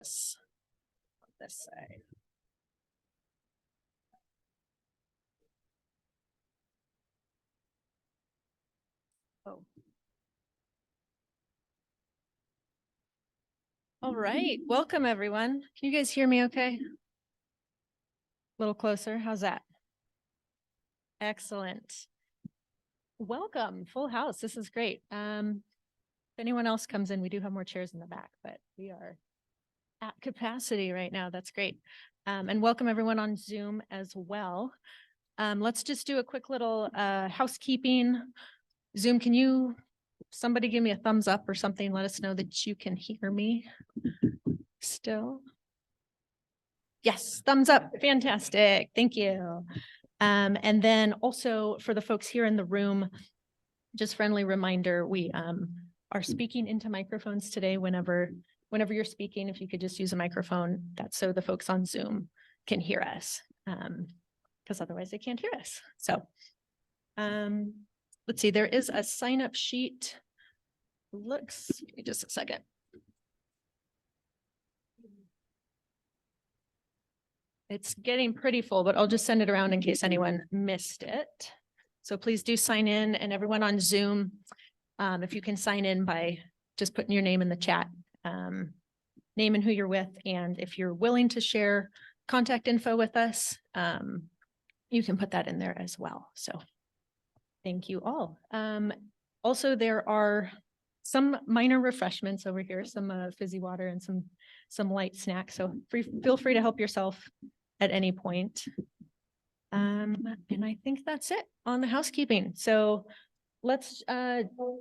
this on this side. Oh. All right, welcome everyone. Can you guys hear me okay? A little closer, how's that? Excellent. Welcome, full house, this is great. If anyone else comes in, we do have more chairs in the back, but we are at capacity right now, that's great. And welcome everyone on Zoom as well. Let's just do a quick little housekeeping. Zoom, somebody give me a thumbs up or something, let us know that you can hear me still. Yes, thumbs up, fantastic, thank you. And then also for the folks here in the room, just friendly reminder, we are speaking into microphones today whenever you're speaking, if you could just use a microphone, that's so the folks on Zoom can hear us, because otherwise they can't hear us. So let's see, there is a sign up sheet. Give me just a second. It's getting pretty full, but I'll just send it around in case anyone missed it. So please do sign in, and everyone on Zoom, if you can sign in by just putting your name in the chat, name and who you're with. And if you're willing to share contact info with us, you can put that in there as well. So thank you all. Also, there are some minor refreshments over here, some fizzy water and some light snacks. So feel free to help yourself at any point. And I think that's it on the housekeeping. So let's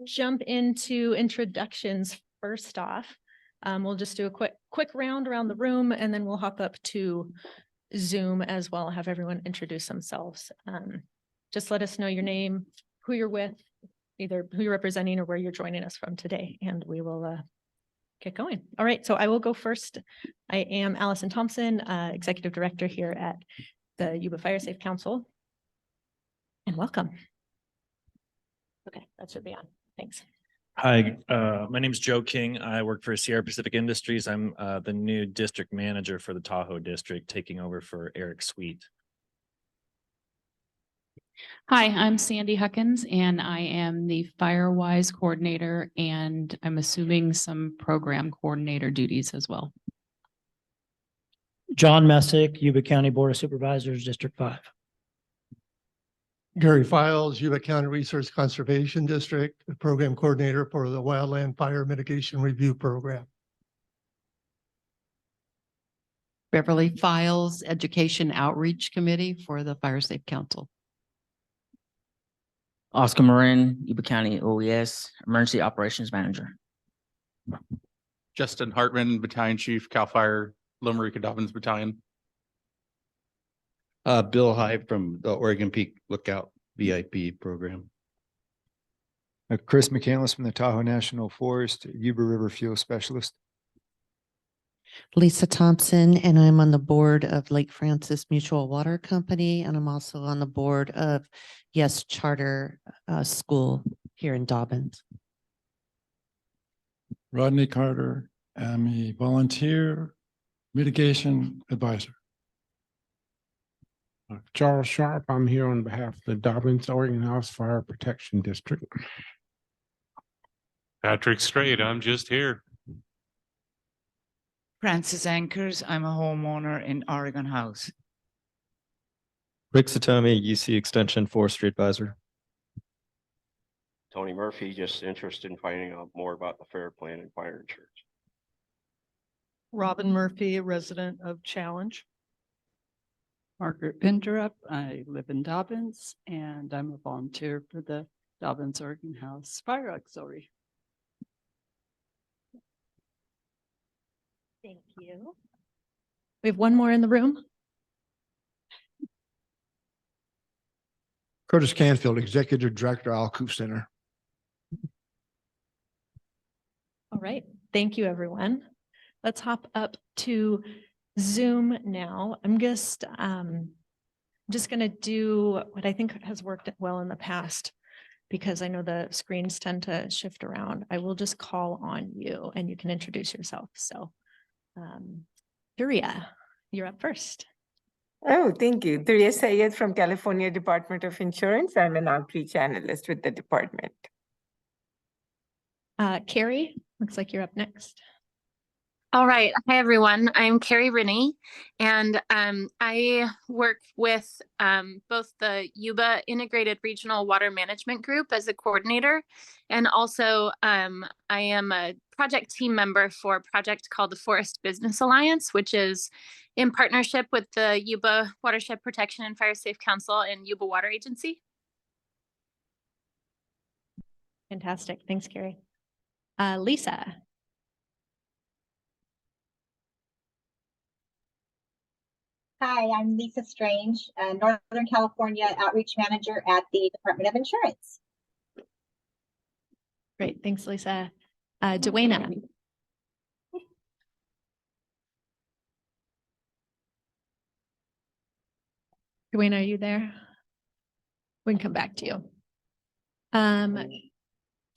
jump into introductions first off. We'll just do a quick round around the room, and then we'll hop up to Zoom as well, have everyone introduce themselves. Just let us know your name, who you're with, either who you're representing or where you're joining us from today, and we will get going. All right, so I will go first. I am Allison Thompson, Executive Director here at the Yuba Fire Safe Council, and welcome. Okay, that should be on. Thanks. Hi, my name is Joe King. I work for Sierra Pacific Industries. I'm the new district manager for the Tahoe district, taking over for Eric Sweet. Hi, I'm Sandy Huckins, and I am the FireWise coordinator, and I'm assuming some program coordinator duties as well. John Messick, Yuba County Board of Supervisors, District 5. Gary Files, Yuba County Resource Conservation District, Program Coordinator for the Wildland Fire Mitigation Review Program. Beverly Files, Education Outreach Committee for the Fire Safe Council. Oscar Marin, Yuba County OES, Emergency Operations Manager. Justin Hartman, Battalion Chief, CAL FIRE, Loma Rica Dobbins Battalion. Bill Hyde from the Oregon Peak Lookout VIP program. Chris McCandless from the Tahoe National Forest, Yuba River Fuel Specialist. Lisa Thompson, and I'm on the board of Lake Francis Mutual Water Company, and I'm also on the board of Yes Charter School here in Dobbins. Rodney Carter, I'm a volunteer mitigation advisor. Charles Sharp, I'm here on behalf of the Dobbins Oregon House Fire Protection District. Patrick Straight, I'm just here. Francis Anchors, I'm a homeowner in Oregon House. Rick Satomi, UC Extension Forestry Advisor. Tony Murphy, just interested in finding out more about the FAIR plan and fire insurance. Robin Murphy, a resident of Challenge. Margaret Pinderup, I live in Dobbins, and I'm a volunteer for the Dobbins Oregon House Fire Auxiliary. Thank you. We have one more in the room. Curtis Canfield, Executive Director, Alcove Center. All right, thank you, everyone. Let's hop up to Zoom now. I'm just going to do what I think has worked well in the past, because I know the screens tend to shift around. I will just call on you and you can introduce yourself. So Duria, you're up first. Oh, thank you. Duria Sayed from California Department of Insurance. I'm an outreach analyst with the department. Carrie, looks like you're up next. All right. Hi, everyone. I'm Carrie Rennie, and I work with both the Yuba Integrated Regional Water Management Group as a coordinator, and also I am a project team member for a project called the Forest Business Alliance, which is in partnership with the Yuba Watershed Protection and Fire Safe Council and Yuba Water Agency. Fantastic. Thanks, Carrie. Lisa. Hi, I'm Lisa Strange, Northern California Outreach Manager at the Department of Insurance. Great. Thanks, Lisa. Duena. Duena, are you there? We can come back to you.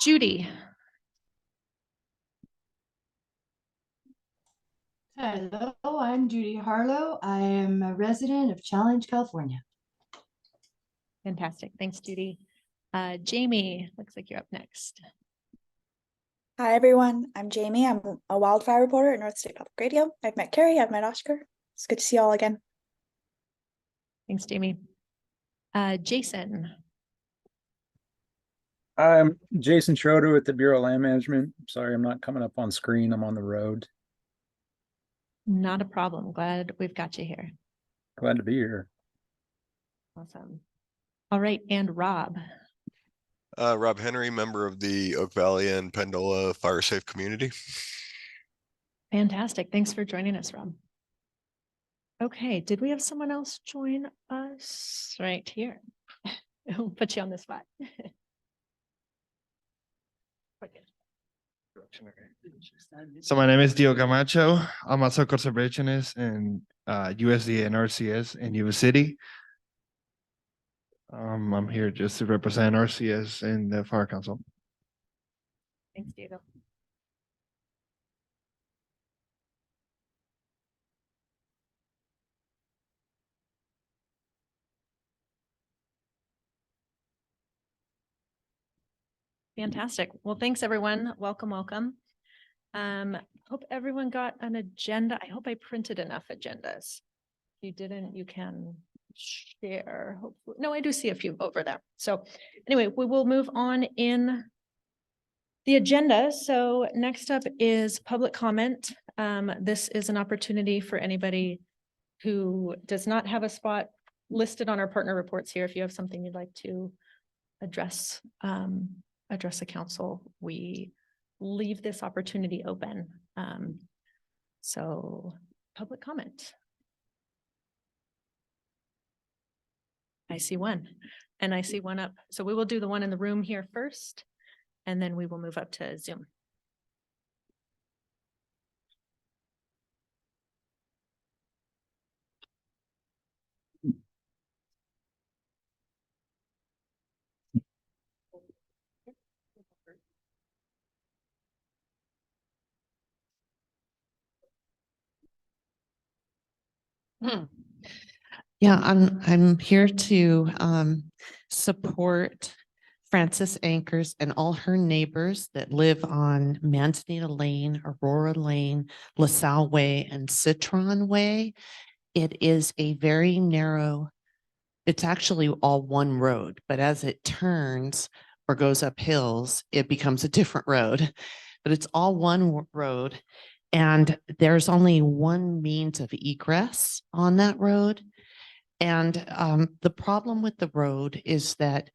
Judy. Hello, I'm Judy Harlow. I am a resident of Challenge, California. Fantastic. Thanks, Judy. Jamie, looks like you're up next. Hi, everyone. I'm Jamie. I'm a wildfire reporter at North State Public Radio. I've met Carrie. I've met Oscar. It's good to see you all again. Thanks, Jamie. Jason. I'm Jason Schroeder with the Bureau of Land Management. Sorry, I'm not coming up on screen. I'm on the road. Not a problem. Glad we've got you here. Glad to be here. Awesome. All right. And Rob. Rob Henry, member of the Oak Valley and Pendola Fire Safe Community. Fantastic. Thanks for joining us, Rob. Okay. Did we have someone else join us right here? We'll put you on the spot. So my name is Dio Camacho. I'm also a conservationist in USDA and RCS in Yuba City. I'm here just to represent RCS in the Fire Council. Thanks, Diego. Fantastic. Well, thanks, everyone. Welcome, welcome. Hope everyone got an agenda. I hope I printed enough agendas. If you didn't, you can share. Hopefully. No, I do see a few over there. So anyway, we will move on in the agenda. So next up is public comment. This is an opportunity for anybody who does not have a spot listed on our partner reports here. If you have something you'd like to address, address the council, we leave this opportunity open. So public comment. I see one and I see one up. So we will do the one in the room here first, and then we will move up to Zoom. Yeah, I'm here to support Frances Anchors and all her neighbors that live on Manzanita Lane, Aurora Lane, LaSalle Way, and Citron Way. It is a very narrow, it's actually all one road, but as it turns or goes up hills, it becomes a different road. But it's all one road, and there's only one means of egress on that road. And the problem with the road is that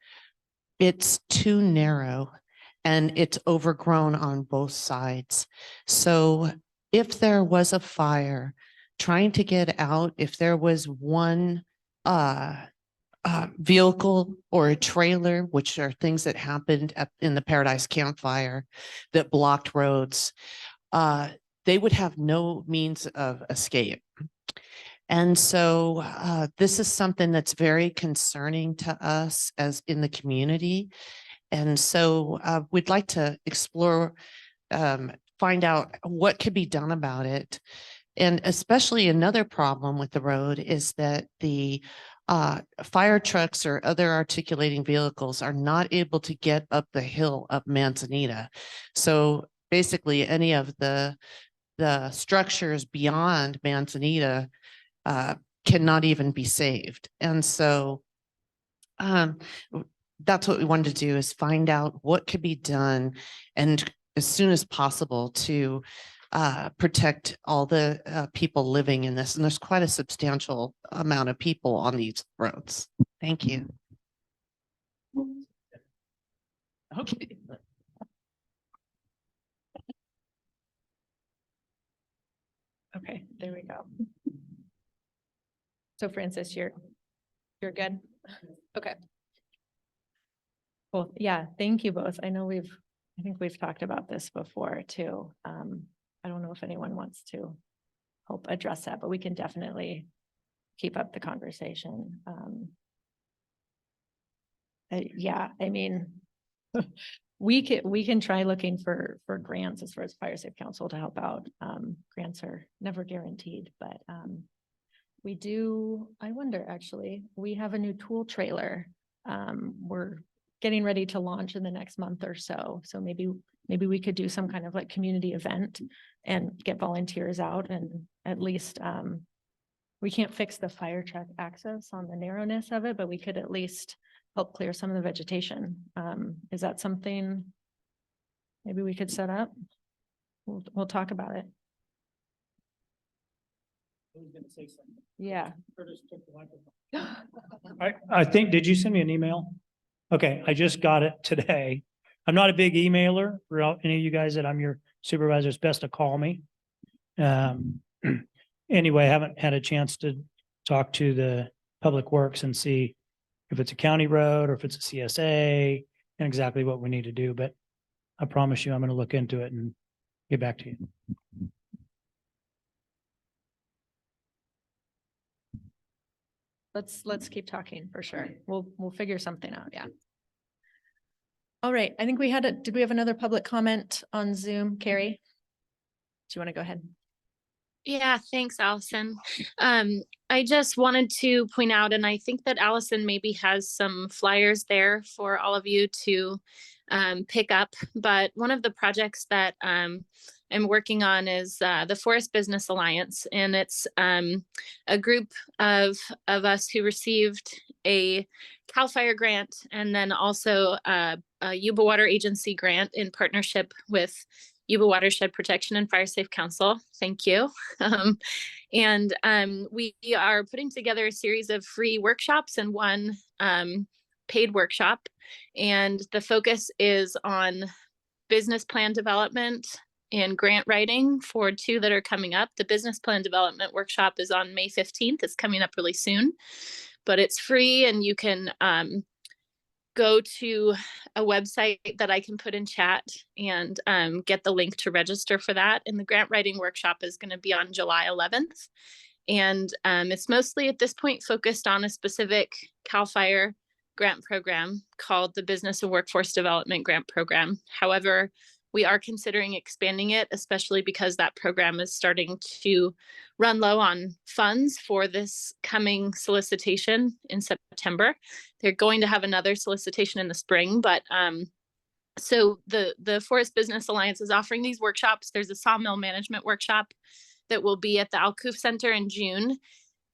it's too narrow and it's overgrown on both sides. So if there was a fire, trying to get out, if there was one vehicle or a trailer, which are things that happened in the Paradise Campfire that blocked roads, they would have no means of escape. And so this is something that's very concerning to us as in the community. And so we'd like to explore, find out what could be done about it. And especially another problem with the road is that the fire trucks or other articulating vehicles are not able to get up the hill up Manzanita. So basically any of the structures beyond Manzanita cannot even be saved. And so that's what we wanted to do, is find out what could be done and as soon as possible to protect all the people living in this. And there's quite a substantial amount of people on these roads. Thank you. Okay. Okay, there we go. So Francis, you're good? Okay. Well, yeah, thank you both. I know I think we've talked about this before too. I don't know if anyone wants to help address that, but we can definitely keep up the conversation. Yeah, I mean, we can try looking for grants as far as Fire Safe Council to help out. Grants are never guaranteed, but we do, I wonder, actually, we have a new tool trailer. We're getting ready to launch in the next month or so. So maybe we could do some kind of like community event and get volunteers out, and at least we can't fix the fire truck access on the narrowness of it, but we could at least help clear some of the vegetation. Is that something maybe we could set up? We'll talk about it. Yeah. I think, did you send me an email? Okay, I just got it today. I'm not a big emailer. For any of you guys that I'm your supervisor, it's best to call me. Anyway, I haven't had a chance to talk to the Public Works and see if it's a county road or if it's a CSA and exactly what we need to do. But I promise you, I'm going to look into it and get back to you. Let's keep talking for sure. We'll figure something out. Yeah. All right. I think did we have another public comment on Zoom? Carrie, do you want to go ahead? Yeah, thanks, Allison. I just wanted to point out, and I think that Allison maybe has some flyers there for all of you to pick up, but one of the projects that I'm working on is the Forest Business Alliance, and it's a group of us who received a CAL FIRE grant and then also a Yuba Water Agency grant in partnership with Yuba Watershed Protection and Fire Safe Council. Thank you. We are putting together a series of free workshops and one paid workshop. And the focus is on business plan development and grant writing for two that are coming up. The business plan development workshop is on May 15th. It's coming up really soon, but it's free, and you can go to a website that I can put in chat and get the link to register for that. And the grant writing workshop is going to be on July 11th. And it's mostly at this point focused on a specific CAL FIRE grant program called the Business and Workforce Development Grant Program. However, we are considering expanding it, especially because that program is starting to run low on funds for this coming solicitation in September. They're going to have another solicitation in the spring, but so the Forest Business Alliance is offering these workshops. There's a sawmill management workshop that will be at the Alcoof Center in June.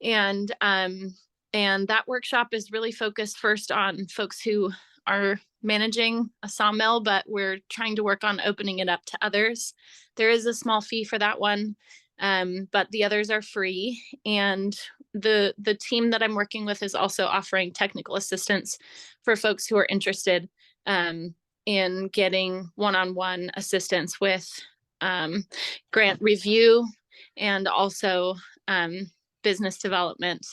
And that workshop is really focused first on folks who are managing a sawmill, but we're trying to work on opening it up to others. There is a small fee for that one, but the others are free. And the team that I'm working with is also offering technical assistance for folks who are interested in getting one-on-one assistance with grant review and also business development.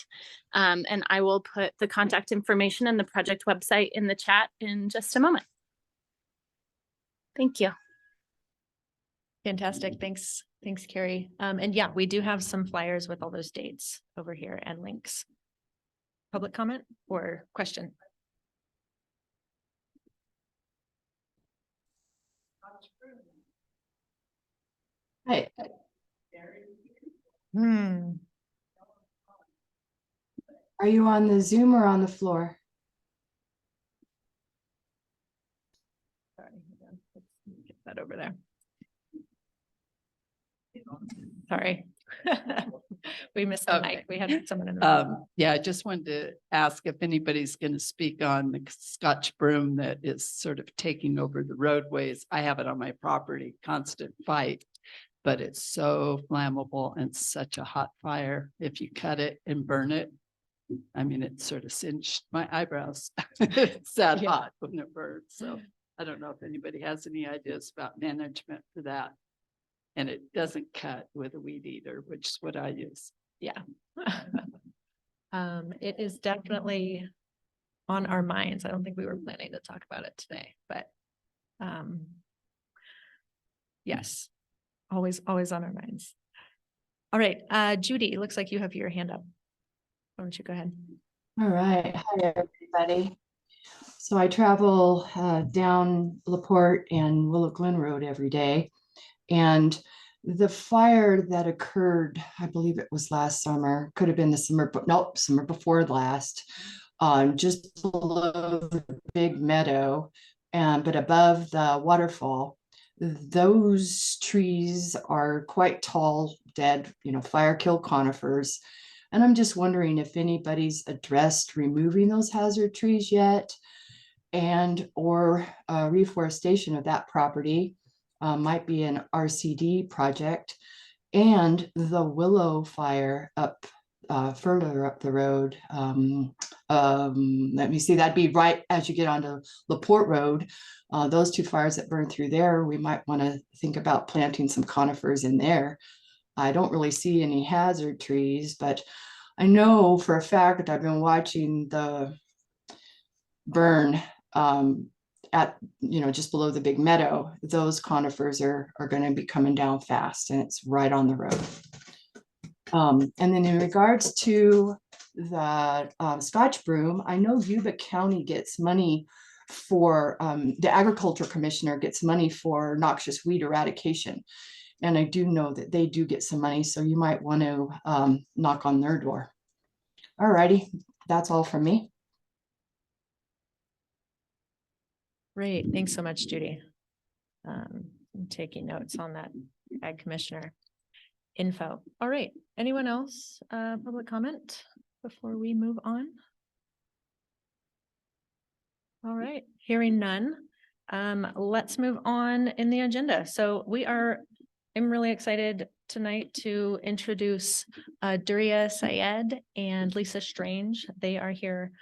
And I will put the contact information and the project website in the chat in just a moment. Thank you. Fantastic. Thanks, Carrie. And yeah, we do have some flyers with all those dates over here and links. Public comment or question? Hi. Are you on the Zoom or on the floor? Sorry, hold on. Let's get that over there. Sorry. We missed the Okay. mic. We had someone in the room. Yeah, I just wanted to ask if anybody's going to speak on the Scotch broom that is sort of taking over the roadways. I have it on my property, constant fight, but it's so flammable and such a hot fire. If you cut it and burn it, I mean, it sort of singed my eyebrows. It's that Yeah. hot when it burns. So I don't know if anybody has any ideas about management for that. And it doesn't cut with a weed eater, which is what I use. Yeah. It is definitely on our minds. I don't think we were planning to talk about it today, but yes, always on our minds. All right, Judy, looks like you have your hand up. Why don't you go ahead? All right. Hi, everybody. So I travel down LaPorte and Willow Glen Road every day. And the fire that occurred, I believe it was last summer, could have been the summer, but nope, summer before last, just below the big meadow, but above the waterfall. Those trees are quite tall, dead, fire-killed conifers. And I'm just wondering if anybody's addressed removing those hazard trees yet, and or reforestation of that property. Might be an RCD project, and the willow fire up further up the road. Let me see, that'd be right as you get onto LaPorte Road. Those two fires that burned through there, we might want to think about planting some conifers in there. I don't really see any hazard trees, but I know for a fact that I've been watching the burn at just below the big meadow. Those conifers are going to be coming down fast, and it's right on the road. And then in regards to the Scotch broom, I know Yuba County gets money for the agriculture commissioner gets money for noxious weed eradication, and I do know that they do get some money, so you might want to knock on their door. All righty, that's all from me. Great, thanks so much, Judy. I'm taking notes on that ag commissioner info. All right, anyone else public comment before we move on? All right, hearing none, let's move on in the agenda. So I'm really excited tonight to introduce Duria Syed and Lisa Strange. They are here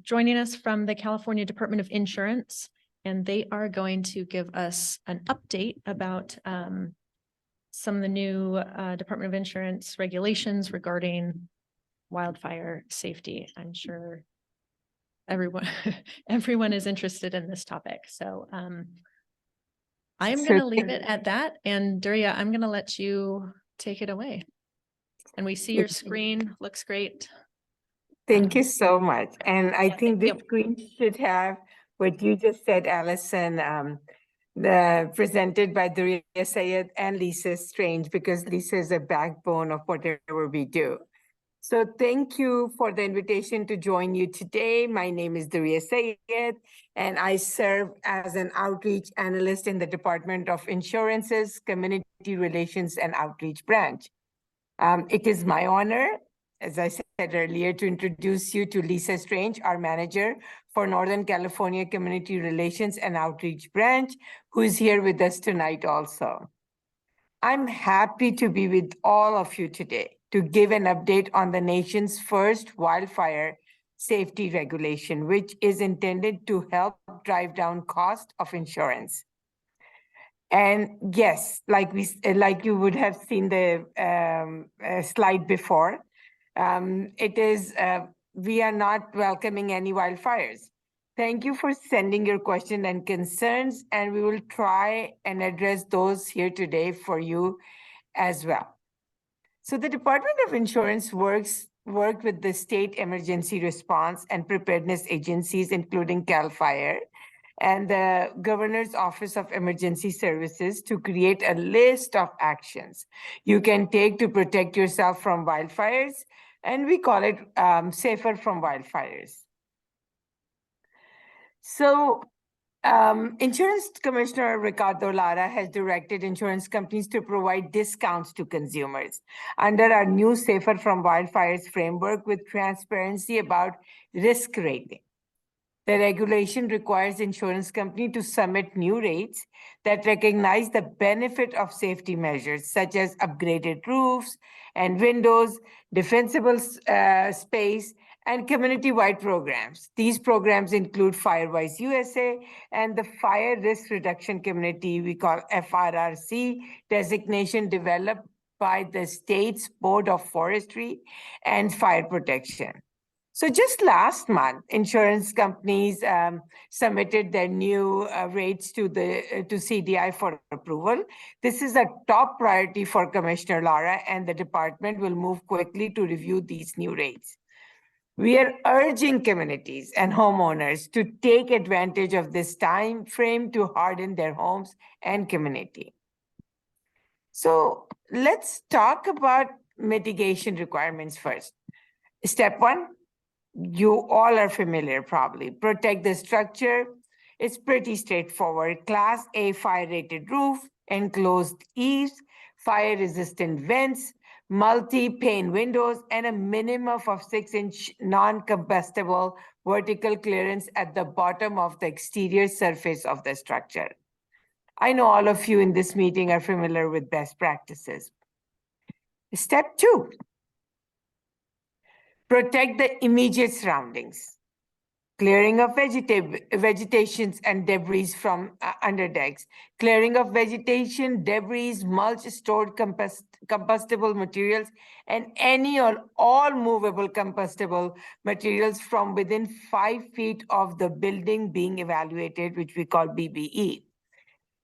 joining us from the California Department of Insurance, and they are going to give us an update about some of the new Department of Insurance regulations regarding wildfire safety. I'm sure everyone is interested in this topic. So I'm going to leave it at that. And Duria, I'm going to let you take it away. And we see your screen looks great. Thank you so much. And I think this screen should have what you just said, Allison, presented by Duria Syed and Lisa Strange, because Lisa is a backbone of whatever we do. So thank you for the invitation to join you today. My name is Duria Syed, and I serve as an outreach analyst in the Department of Insurance's Community Relations and Outreach Branch. It is my honor, as I said earlier, to introduce you to Lisa Strange, our manager for Northern California Community Relations and Outreach Branch, who is here with us tonight also. I'm happy to be with all of you today to give an update on the nation's first wildfire safety regulation, which is intended to help drive down cost of insurance. And yes, like you would have seen the slide before, we are not welcoming any wildfires. Thank you for sending your questions and concerns, and we will try and address those here today for you as well. So the Department of Insurance worked with the state emergency response and preparedness agencies, including CAL FIRE, and the Governor's Office of Emergency Services to create a list of actions you can take to protect yourself from wildfires, and we call it Safer from Wildfires. So Insurance Commissioner Ricardo Lara has directed insurance companies to provide discounts to consumers under our new Safer from Wildfires framework with transparency about risk rating. The regulation requires insurance company to submit new rates that recognize the benefit of safety measures such as upgraded roofs and windows, defensible space, and community-wide programs. These programs include Firewise USA and the Fire Risk Reduction Community, we call FRRC, designation developed by the state's Board of Forestry and Fire Protection. So just last month, insurance companies submitted their new rates to CDI for approval. This is a top priority for Commissioner Lara, and the department will move quickly to review these new rates. We are urging communities and homeowners to take advantage of this time frame to harden their homes and community. So let's talk about mitigation requirements first. Step one, you all are familiar probably. Protect the structure. It's pretty straightforward. Class A fire rated roof, enclosed eaves, fire resistant vents, multi-pane windows, and a minimum of 6-inch non-combustible vertical clearance at the bottom of the exterior surface of the structure. I know all of you in this meeting are familiar with best practices. Step two, protect the immediate surroundings. Clearing of vegetations and debris from underdecks. Clearing of vegetation, debris, mulch, stored combustible materials, and any or all movable combustible materials from within 5 feet of the building being evaluated, which we call BBE.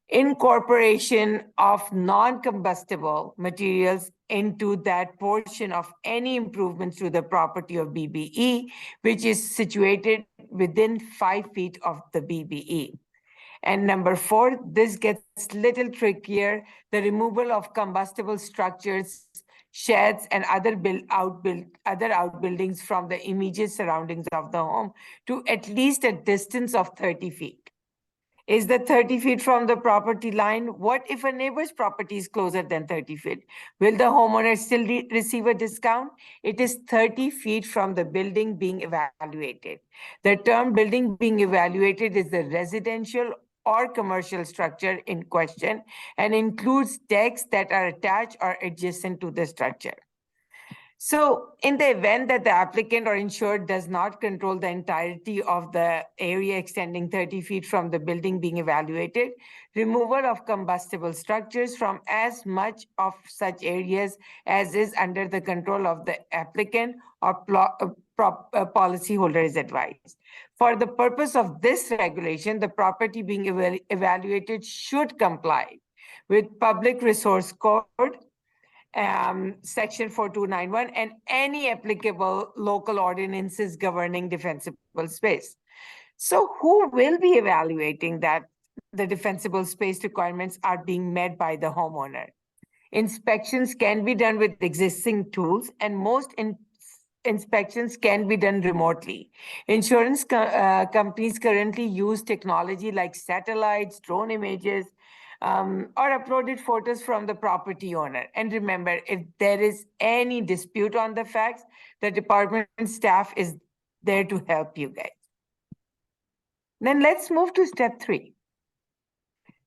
Incorporation of non-combustible materials into that portion of any improvements to the property of BBE, which is situated within 5 feet of the BBE. And number 4, this gets little trickier, the removal of combustible structures, sheds, and other outbuildings from the immediate surroundings of the home to at least a distance of 30 feet. Is the 30 feet from the property line? What if a neighbor's property is closer than 30 feet? Will the homeowner still receive a discount? It is 30 feet from the building being evaluated. The term building being evaluated is the residential or commercial structure in question and includes decks that are attached or adjacent to the structure. So in the event that the applicant or insured does not control the entirety of the area extending 30 feet from the building being evaluated, removal of combustible structures from as much of such areas as is under the control of the applicant or policyholder is advised. For the purpose of this regulation, the property being evaluated should comply with Public Resource Code, Section 4291, and any applicable local ordinances governing defensible space. So who will be evaluating that the defensible space requirements are being met by the homeowner? Inspections can be done with existing tools, and most inspections can be done remotely. Insurance companies currently use technology like satellites, drone images, or uploaded photos from the property owner. And remember, if there is any dispute on the facts, the department staff is there to help you guys. Then let's move to step 3.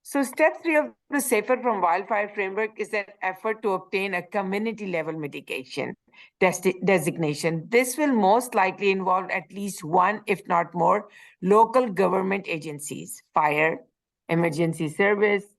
So step 3 of the Safer from Wildfire framework is an effort to obtain a community level mitigation designation. This will most likely involve at least one, if not more, local government agencies, fire, emergency services,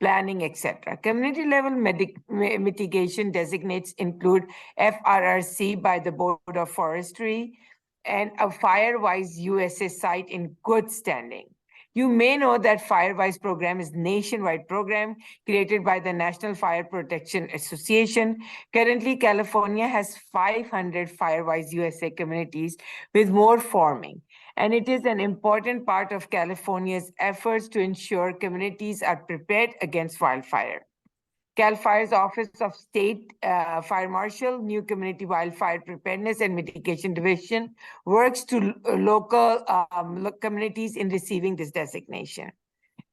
planning, etc. Community level mitigation designates include FRRC by the Board of Forestry and a Firewise USA site in good standing. You may know that Firewise program is a nationwide program created by the National Fire Protection Association. Currently, California has 500 Firewise USA communities with more forming. and it is an important part of California's efforts to ensure communities are prepared against wildfire. CAL FIRE's Office of State Fire Marshal, New Community Wildfire Preparedness and Mitigation Division works to local communities in receiving this designation.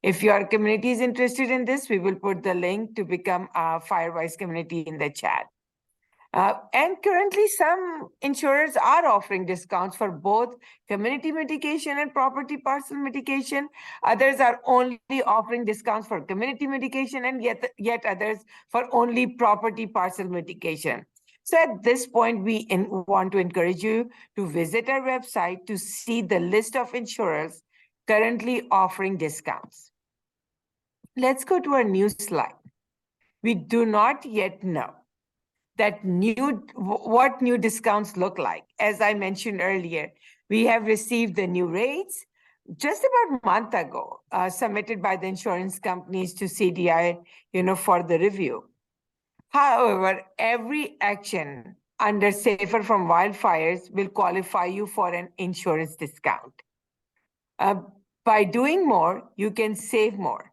If your community is interested in this, we will put the link to become a FireWise community in the chat. And currently, some insurers are offering discounts for both community mitigation and property parcel mitigation. Others are only offering discounts for community mitigation, and yet others for only property parcel mitigation. So at this point, we want to encourage you to visit our website to see the list of insurers currently offering discounts. Let's go to our new slide. We do not yet know what new discounts look like. As I mentioned earlier, we have received the new rates just about a month ago, submitted by the insurance companies to CDI, for the review. However, every action under Safer from Wildfires will qualify you for an insurance discount. By doing more, you can save more.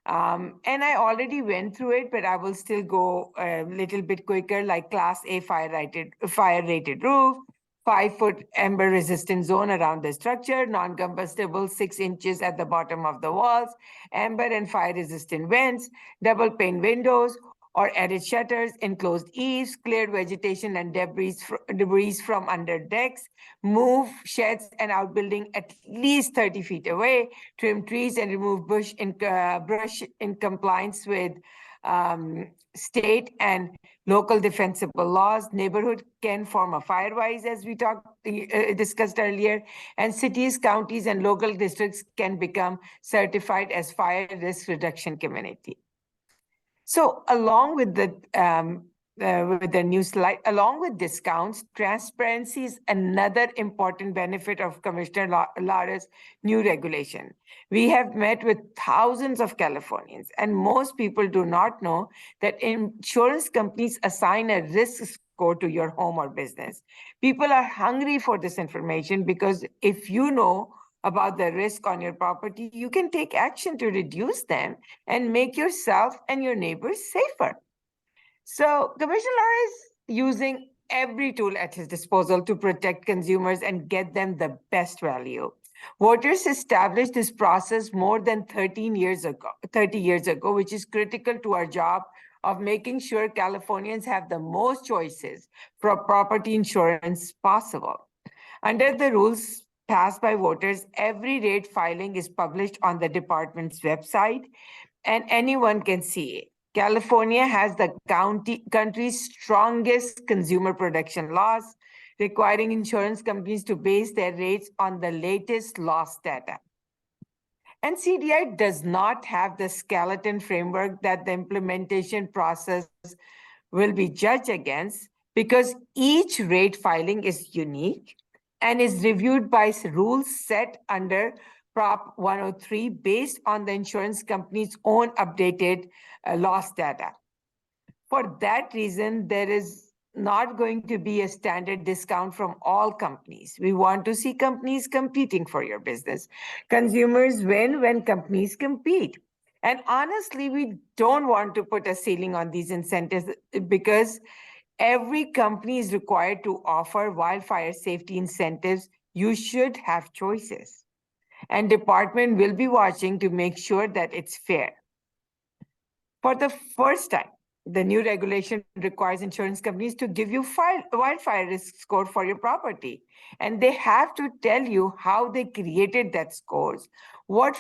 And I already went through it, but I will still go a little bit quicker, like Class A fire-rated roof, 5-foot ember-resistant zone around the structure, non-combustible 6 inches at the bottom of the walls, amber and fire-resistant vents, double-pane windows, or added shutters, enclosed eaves, cleared vegetation and debris from under decks, move sheds and outbuilding at least 30 feet away, trim trees and remove brush in compliance with state and local defensible laws. Neighborhood can form a FireWise, as we discussed earlier, and cities, counties, and local districts can become certified as fire risk reduction community. So along with the new slide, along with discounts, transparency is another important benefit of Commissioner Lara's new regulation. We have met with thousands of Californians, and most people do not know that insurance companies assign a risk score to your home or business. People are hungry for this information because if you know about the risk on your property, you can take action to reduce them and make yourself and your neighbors safer. So Commissioner Lara is using every tool at his disposal to protect consumers and get them the best value. Voters established this process more than 30 years ago, which is critical to our job of making sure Californians have the most choices for property insurance possible. Under the rules passed by voters, every rate filing is published on the department's website, and anyone can see it. California has the country's strongest consumer protection laws, requiring insurance companies to base their rates on the latest loss data. And CDI does not have the skeleton framework that the implementation process will be judged against, because each rate filing is unique and is reviewed by rules set under Prop 103 based on the insurance company's own updated loss data. For that reason, there is not going to be a standard discount from all companies. We want to see companies competing for your business. Consumers win when companies compete. And honestly, we don't want to put a ceiling on these incentives because every company is required to offer wildfire safety incentives. You should have choices. And department will be watching to make sure that it's fair. For the first time, the new regulation requires insurance companies to give you wildfire risk score for your property. And they have to tell you how they created that scores, what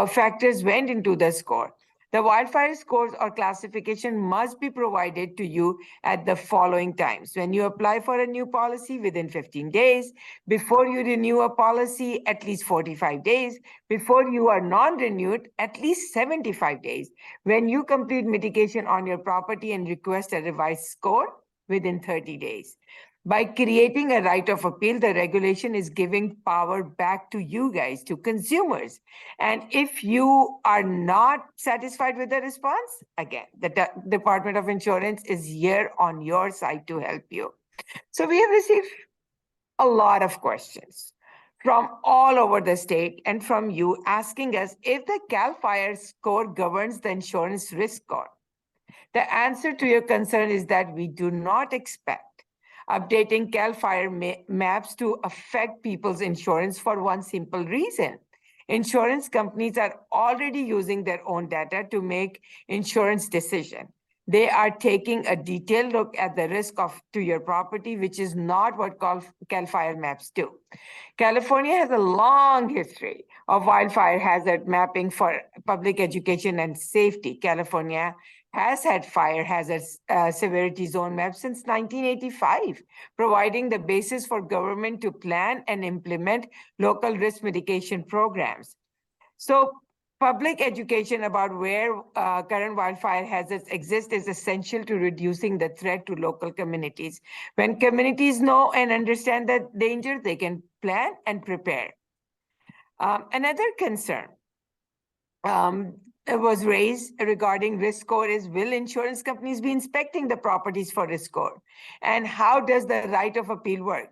factors went into the score. The wildfire scores or classification must be provided to you at the following times: when you apply for a new policy within 15 days, before you renew a policy at least 45 days, before you are non-renewed at least 75 days, when you complete mitigation on your property and request a revised score within 30 days. By creating a right of appeal, the regulation is giving power back to you guys, to consumers. And if you are not satisfied with the response, again, the Department of Insurance is here on your side to help you. So we have received a lot of questions from all over the state and from you asking us if the CAL FIRE score governs the insurance risk score. The answer to your concern is that we do not expect updating CAL FIRE maps to affect people's insurance for one simple reason. Insurance companies are already using their own data to make insurance decisions. They are taking a detailed look at the risk to your property, which is not what CAL FIRE maps do. California has a long history of wildfire hazard mapping for public education and safety. California has had fire hazard severity zone maps since 1985, providing the basis for government to plan and implement local risk mitigation programs. So public education about where current wildfire hazards exist is essential to reducing the threat to local communities. When communities know and understand the danger, they can plan and prepare. Another concern was raised regarding risk score is, will insurance companies be inspecting the properties for risk score? And how does the right of appeal work?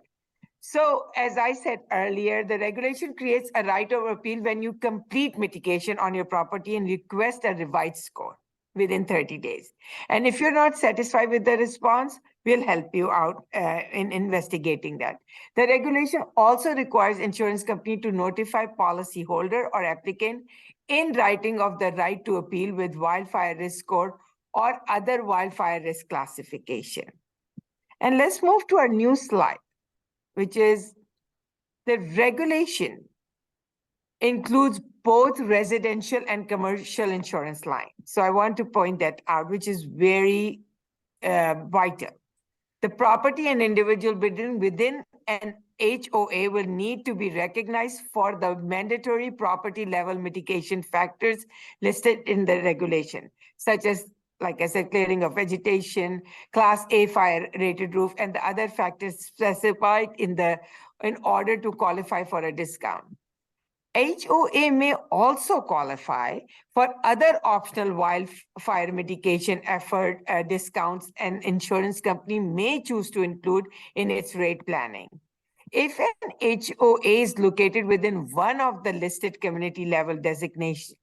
So as I said earlier, the regulation creates a right of appeal when you complete mitigation on your property and request a revised score within 30 days. And if you're not satisfied with the response, we'll help you out in investigating that. The regulation also requires insurance company to notify policyholder or applicant in writing of the right to appeal with wildfire risk score or other wildfire risk classification. And let's move to our new slide, which is the regulation includes both residential and commercial insurance line. So I want to point that out, which is very vital. The property and individual building within an HOA will need to be recognized for the mandatory property level mitigation factors listed in the regulation, such as, like I said, clearing of vegetation, Class A fire rated roof, and the other factors specified in order to qualify for a discount. HOA may also qualify for other optional wildfire mitigation effort discounts an insurance company may choose to include in its rate planning. If an HOA is located within one of the listed community level designation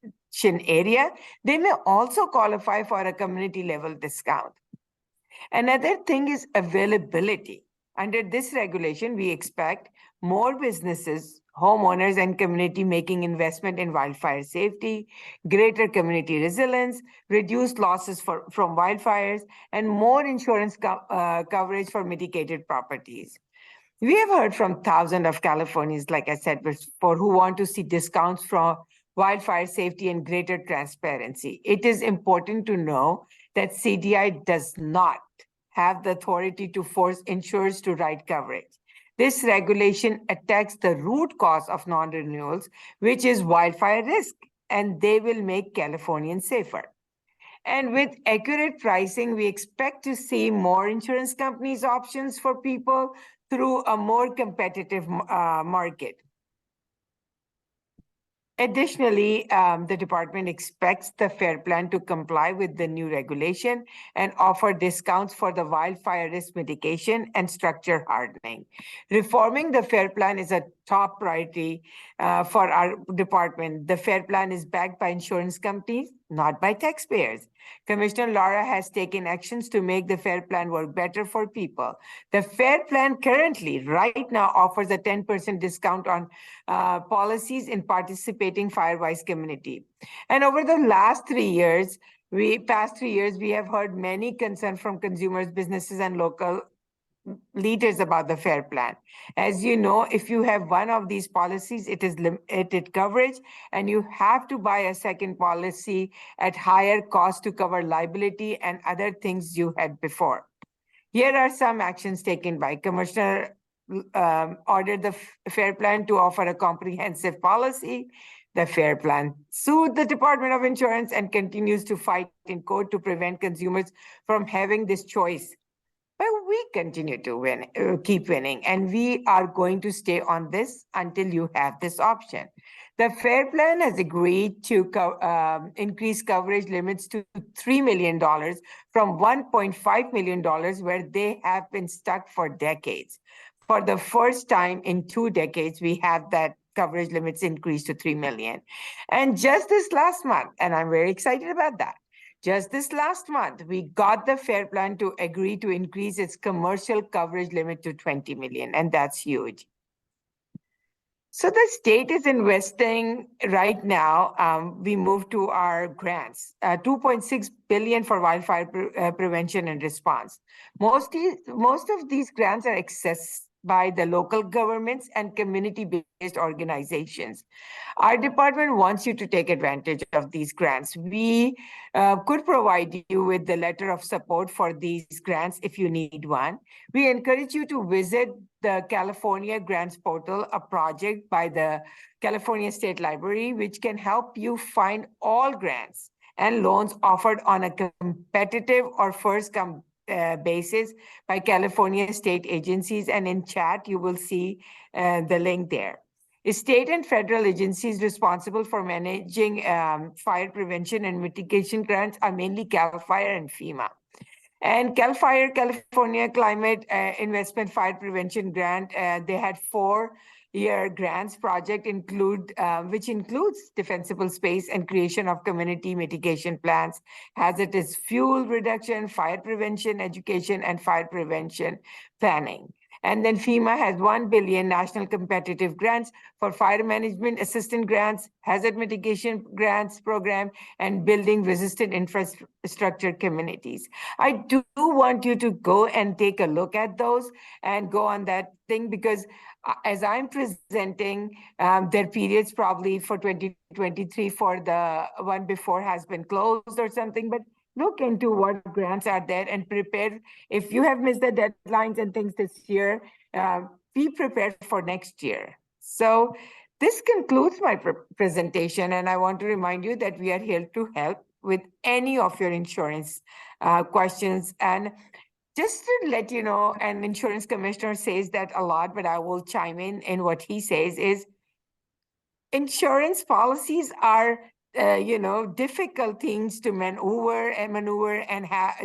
area, they may also qualify for a community level discount. Another thing is availability. Under this regulation, we expect more businesses, homeowners, and community making investment in wildfire safety, greater community resilience, reduced losses from wildfires, and more insurance coverage for mitigated properties. We have heard from thousands of Californians, like I said before, who want to see discounts from wildfire safety and greater transparency. It is important to know that CDI does not have the authority to force insurers to write coverage. This regulation attacks the root cause of non-renewals, which is wildfire risk, and they will make Californians safer. And with accurate pricing, we expect to see more insurance companies' options for people through a more competitive market. Additionally, the department expects the FAIR Plan to comply with the new regulation and offer discounts for the wildfire risk mitigation and structure hardening. Reforming the FAIR Plan is a top priority for our department. The FAIR Plan is backed by insurance companies, not by taxpayers. Commissioner Lara has taken actions to make the FAIR Plan work better for people. The FAIR Plan currently, right now, offers a 10% discount on policies in participating Firewise community. And over the past 3 years, we have heard many concerns from consumers, businesses, and local leaders about the FAIR Plan. As you know, if you have one of these policies, it is limited coverage, and you have to buy a second policy at higher cost to cover liability and other things you had before. Here are some actions taken by Commissioner ordered the FAIR Plan to offer a comprehensive policy. The FAIR Plan sued the Department of Insurance and continues to fight in court to prevent consumers from having this choice. But we continue to keep winning, and we are going to stay on this until you have this option. The FAIR Plan has agreed to increase coverage limits to $3 million from $1.5 million, where they have been stuck for decades. For the first time in 2 decades, we have that coverage limits increased to 3 million. And just this last month, and I'm very excited about that, just this last month, we got the FAIR Plan to agree to increase its commercial coverage limit to 20 million, and that's huge. So the state is investing right now. We move to our grants, 2.6 billion for wildfire prevention and response. Most of these grants are accessed by the local governments and community-based organizations. Our department wants you to take advantage of these grants. We could provide you with the letter of support for these grants if you need one. We encourage you to visit the California Grants Portal, a project by the California State Library, which can help you find all grants and loans offered on a competitive or first come basis by California state agencies. And in chat, you will see the link there. State and federal agencies responsible for managing fire prevention and mitigation grants are mainly CAL FIRE and FEMA. And CAL FIRE, California Climate Investment Fire Prevention Grant, they had 4-year grants project which includes defensible space and creation of community mitigation plans, hazardous fuel reduction, fire prevention education, and fire prevention planning. And then FEMA has 1 billion national competitive grants for fire management assistant grants, hazard mitigation grants program, and building resistant infrastructure communities. I do want you to go and take a look at those and go on that thing, because as I'm presenting, their periods probably for 2023 for the one before has been closed or something, but look into what grants are there and prepare. If you have missed the deadlines and things this year, be prepared for next year. So this concludes my presentation, and I want to remind you that we are here to help with any of your insurance questions. And just to let you know, an insurance commissioner says that a lot, but I will chime in what he says is insurance policies are difficult things to maneuver and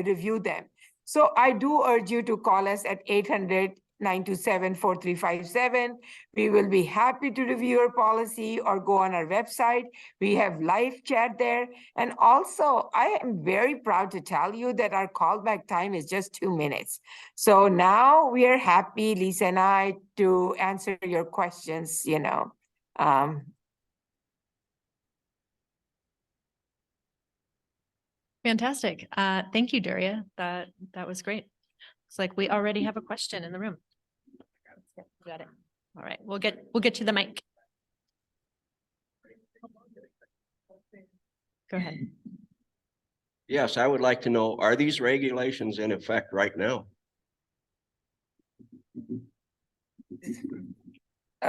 review them. So I do urge you to call us at 800-927-4357. We will be happy to review your policy, or go on our website. We have live chat there. And also, I am very proud to tell you that our callback time is just 2 minutes. So now we are happy, Lisa and I, to answer your questions, Fantastic. Thank you, Daria. That was great. It's like we already have a question in the room. Got it. All right, we'll get you the mic. Go ahead. Yes, I would like to know, are these regulations in effect right now?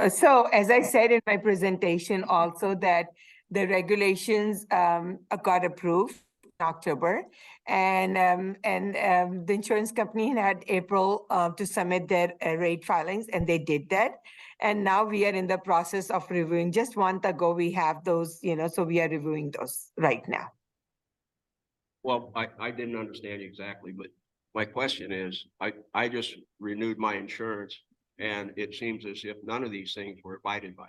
So as I said in my presentation also, that the regulations got approved in October, and the insurance company had April to submit their rate filings, and they did that. And now we are in the process of reviewing. Just a month ago, we have those, so we are reviewing those right now. Well, I didn't understand you exactly, but my question is, I just renewed my insurance, and it seems as if none of these things were abided by.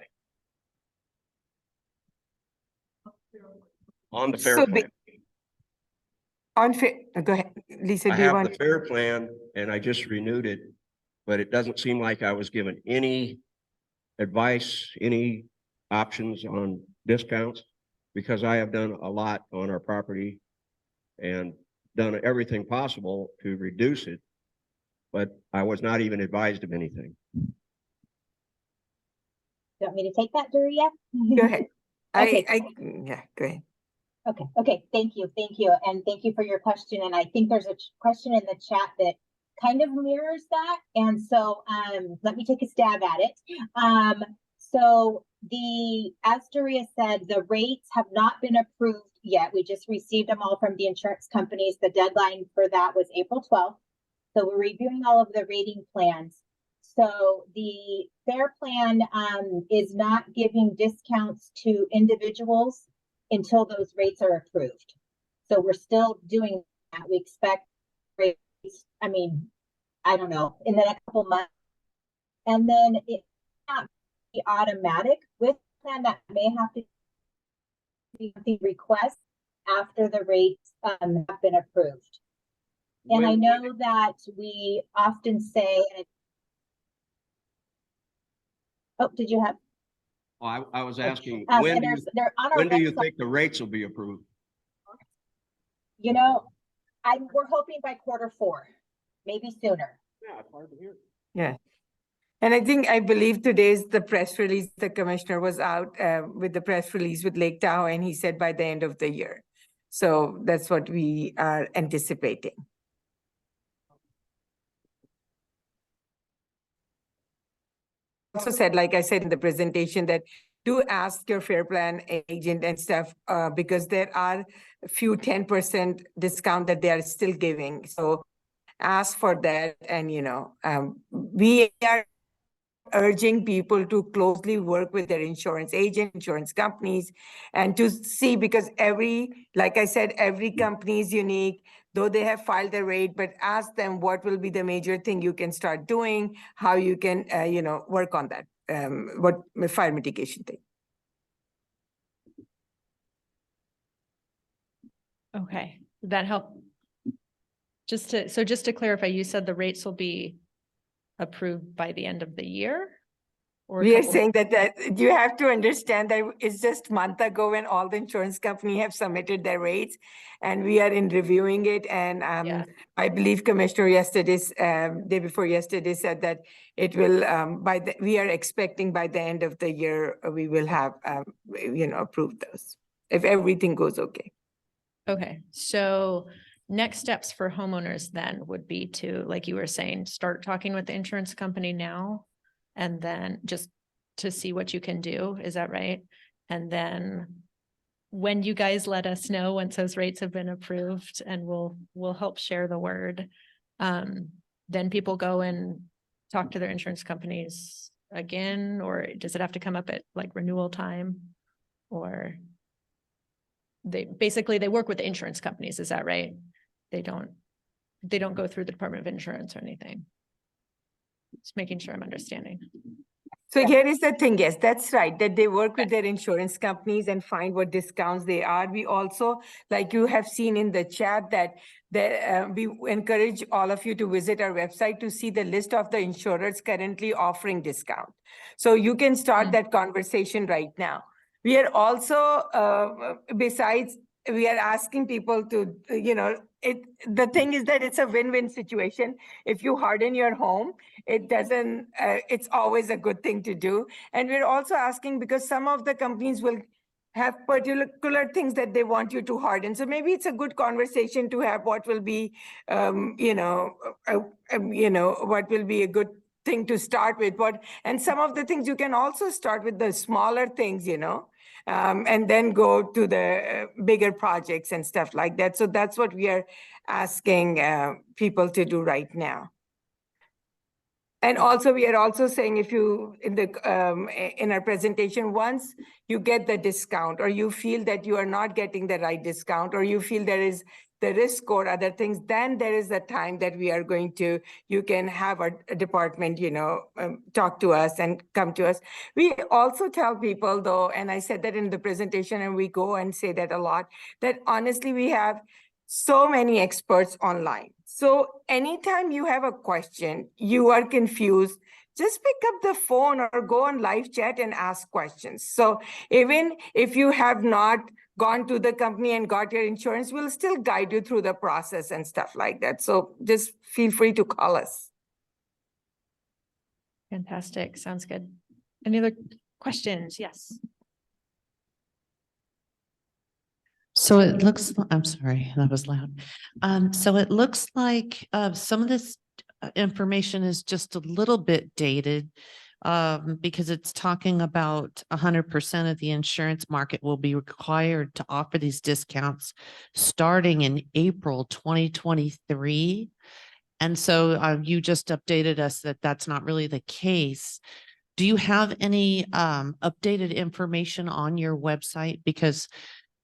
On the FAIR plan. Go ahead, Lisa. I have the FAIR plan, and I just renewed it, but it doesn't seem like I was given any advice, any options on discounts, because I have done a lot on our property and done everything possible to reduce it, but I was not even advised of anything. You want me to take that, Daria? Go ahead. Okay. Yeah, go ahead. Okay. Thank you. And thank you for your question. And I think there's a question in the chat that kind of mirrors that. And so let me take a stab at it. So as Daria said, the rates have not been approved yet. We just received them all from the insurance companies. The deadline for that was April 12th. So we're reviewing all of the rating plans. So the FAIR plan is not giving discounts to individuals until those rates are approved. So we're still doing that. We expect rates, I don't know, in the next couple months, And then it not be automatic with plan that may have to be the request after the rates have been approved. And I know that we often say, oh, did you have? I was asking, and when they're on our when do you website. think the rates will be approved? You know, we're hoping by Q4, maybe sooner. Yeah, it's hard to hear. Yeah. And I believe today's the press release, the commissioner was out with the press release with Lake Tahoe, and he said by the end of the year. So that's what we are anticipating. Also said, like I said in the presentation, that do ask your fair plan agent and stuff, because there are a few 10% discount that they are still giving. So ask for that. And, we are urging people to closely work with their insurance agent, insurance companies, and to see, because like I said, every company is unique, though they have filed a rate, but ask them what will be the major thing you can start doing, how you can, work on that, what fire mitigation thing. Okay, did that help? Just to clarify, you said the rates will be approved by the end of the year? Or a We are couple- saying that you have to understand that it's just a month ago when all the insurance company have submitted their rates, and we are in reviewing it. And I believe Commissioner day before yesterday said that it will we are expecting by the end of the year we will have approved those if everything goes okay. Okay, so next steps for homeowners then would be to, like you were saying, start talking with the insurance company now, and then just to see what you can do. Is that right? And then when you guys let us know once those rates have been approved, and we'll help share the word, then people go and talk to their insurance companies again, or does it have to come up at like renewal time? Or they work with the insurance companies, is that right? They don't go through the Department of Insurance or anything. Just making sure I'm understanding. So here is the thing, yes, that's right, that they work with their insurance companies and find what discounts they are. We also, like you have seen in the chat, that we encourage all of you to visit our website to see the list of the insurers currently offering discount. So you can start that conversation right now. We are also, besides, we are asking people to, the thing is that it's a win-win situation. If you harden your home, it's always a good thing to do. And we're also asking, because some of the companies will have particular things that they want you to harden. So maybe it's a good conversation to have what will be, what will be a good thing to start with. And some of the things you can also start with the smaller things, and then go to the bigger projects and stuff like that. So that's what we are asking people to do right now. And also, we are also saying, if you, in our presentation, once you get the discount, or you feel that you are not getting the right discount, or you feel there is the risk or other things, then there is a time that we are going to, you can have a department, talk to us and come to us. We also tell people though, and I said that in the presentation, and we go and say that a lot, that honestly, we have so many experts online. So anytime you have a question, you are confused, just pick up the phone or go on live chat and ask questions. So even if you have not gone to the company and got your insurance, we'll still guide you through the process and stuff like that. So just feel free to call us. Fantastic. Sounds good. Any other questions? Yes. So it looks, I'm sorry, that was loud. So it looks like some of this information is just a little bit dated, because it's talking about 100% of the insurance market will be required to offer these discounts starting in April 2023. And so you just updated us that that's not really the case. Do you have any updated information on your website? Because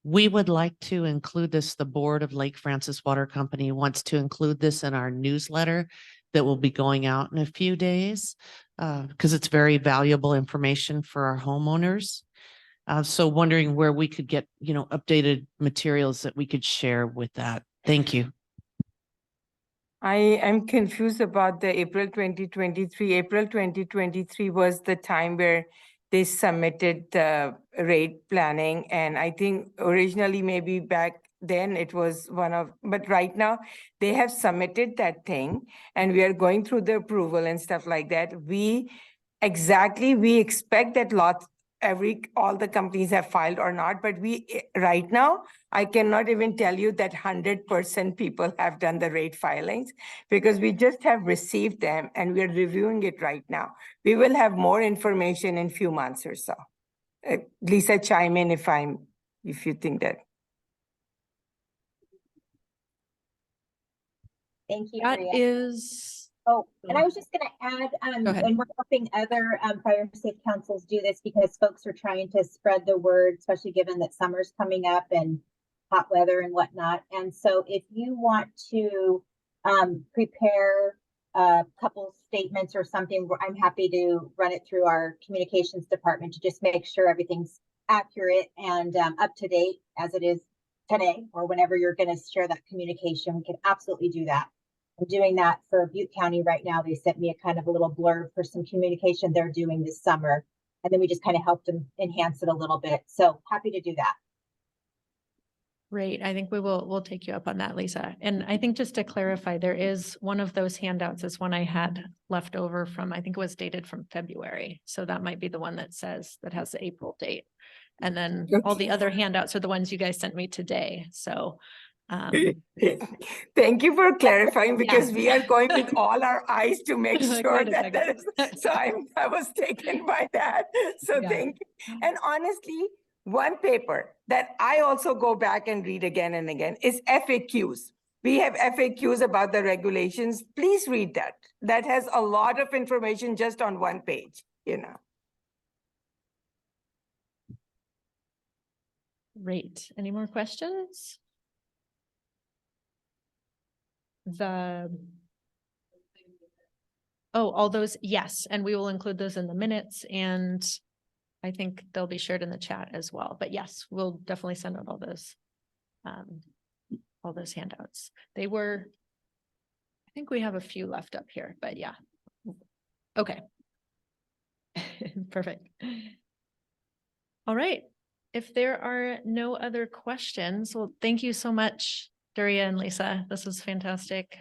we would like to include this, the board of Lake Francis Water Company wants to include this in our newsletter, that will be going out in a few days because it's very valuable information for our homeowners. So wondering where we could get, updated materials that we could share with that. Thank you. I am confused about the April 2023. April 2023 was the time where they submitted the rate planning. And I think originally maybe back then it was but right now they have submitted that thing and we are going through the approval and stuff like that. We expect that all the companies have filed or not, but right now, I cannot even tell you that 100% people have done the rate filings because we just have received them and we're reviewing it right now. We will have more information in few months or so. Lisa, chime in if you think that. Thank you. That Maria. is. Oh, and I was just going to add, and we're helping other fire safe councils do this because folks are trying to spread the word, especially given that summer's coming up and hot weather and whatnot. And so if you want to prepare a couple statements or something, I'm happy to run it through our communications department to just make sure everything's accurate and up to date as it is today or whenever you're going to share that communication. We can absolutely do that. I'm doing that for Butte County right now. They sent me a kind of a little blurb for some communication they're doing this summer. And then we just kind of helped them enhance it a little bit. So happy to do that. Great. I think we'll take you up on that, Lisa. And I think just to clarify, there is one of those handouts is one I had left over from, I think it was dated from February. So that might be the one that has the April date. And then all the other handouts are the ones you guys sent me today. So thank you for clarifying because we are going with all our eyes to make sure that so I was taken by that. So thank you. And honestly, one paper that I also go back and read again and again is FAQs. We have FAQs about the regulations. Please read that. That has a lot of information just on one page, Great. Any more questions? All those, yes, and we will include those in the minutes and I think they'll be shared in the chat as well. But yes, we'll definitely send out all those handouts. I think we have a few left up here, but yeah. Okay. Perfect. All right. If there are no other questions, well, thank you so much, Daria and Lisa. This was fantastic.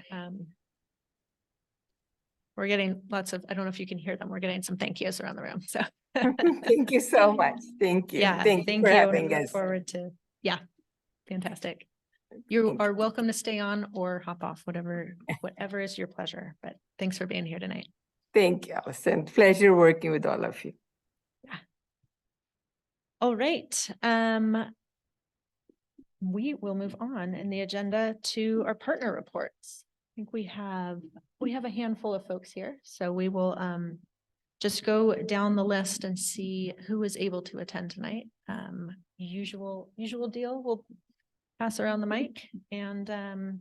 We're getting lots of, I don't know if you can hear them. We're getting some thank yous around the room. So thank you so much. Thank you. Yeah, thank you for having us. Forward to, fantastic. You are welcome to stay on or hop off, whatever is your pleasure. But thanks for being here tonight. Thank you, Allison. Pleasure working with all of you. Yeah. All right. We will move on in the agenda to our partner reports. I think we have a handful of folks here, so we will just go down the list and see who is able to attend tonight. Usual deal. We'll pass around the mic and to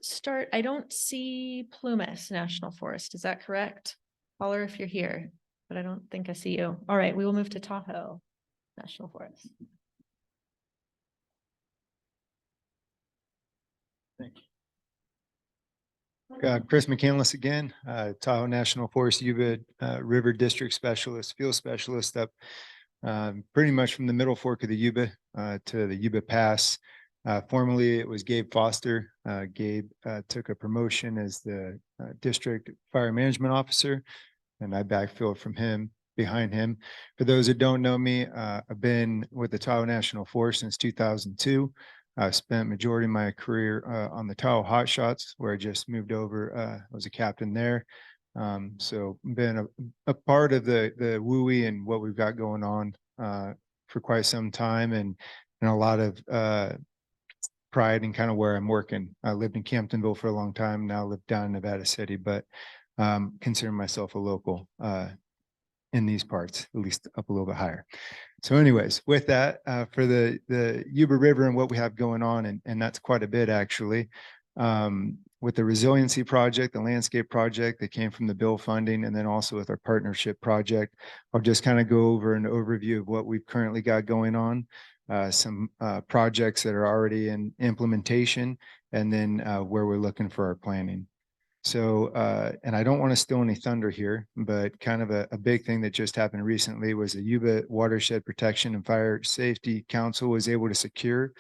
start. I don't see Plumas National Forest. Is that correct? Caller, if you're here, but I don't think I see you. All right, we will move to Tahoe National Forest. Thank you. Chris McCandless again, Tahoe National Forest Yuba River District Specialist, Field Specialist up pretty much from the middle fork of the Yuba to the Yuba Pass. Formerly, it was Gabe Foster. Gabe took a promotion as the District Fire Management Officer, and I backfilled from him, behind him. For those that don't know me, I've been with the Tahoe National Forest since 2002. I spent majority of my career on the Tahoe Hot Shots, where I just moved over. I was a captain there. So been a part of the WUI and what we've got going on for quite some time, and a lot of pride in kind of where I'm working. I lived in Camptonville for a long time. Now live down in Nevada City, but consider myself a local in these parts, at least up a little bit higher. So anyways, with that, for the Yuba River and what we have going on, and that's quite a bit actually. with the resiliency project, the landscape project that came from the bill funding, and then also with our partnership project. I'll just kind of go over an overview of what we've currently got going on, some projects that are already in implementation, and then where we're looking for our planning. So, and I don't want to steal any thunder here, but kind of a big thing that just happened recently was the Yuba Watershed Protection and Fire Safety Council was able to secure,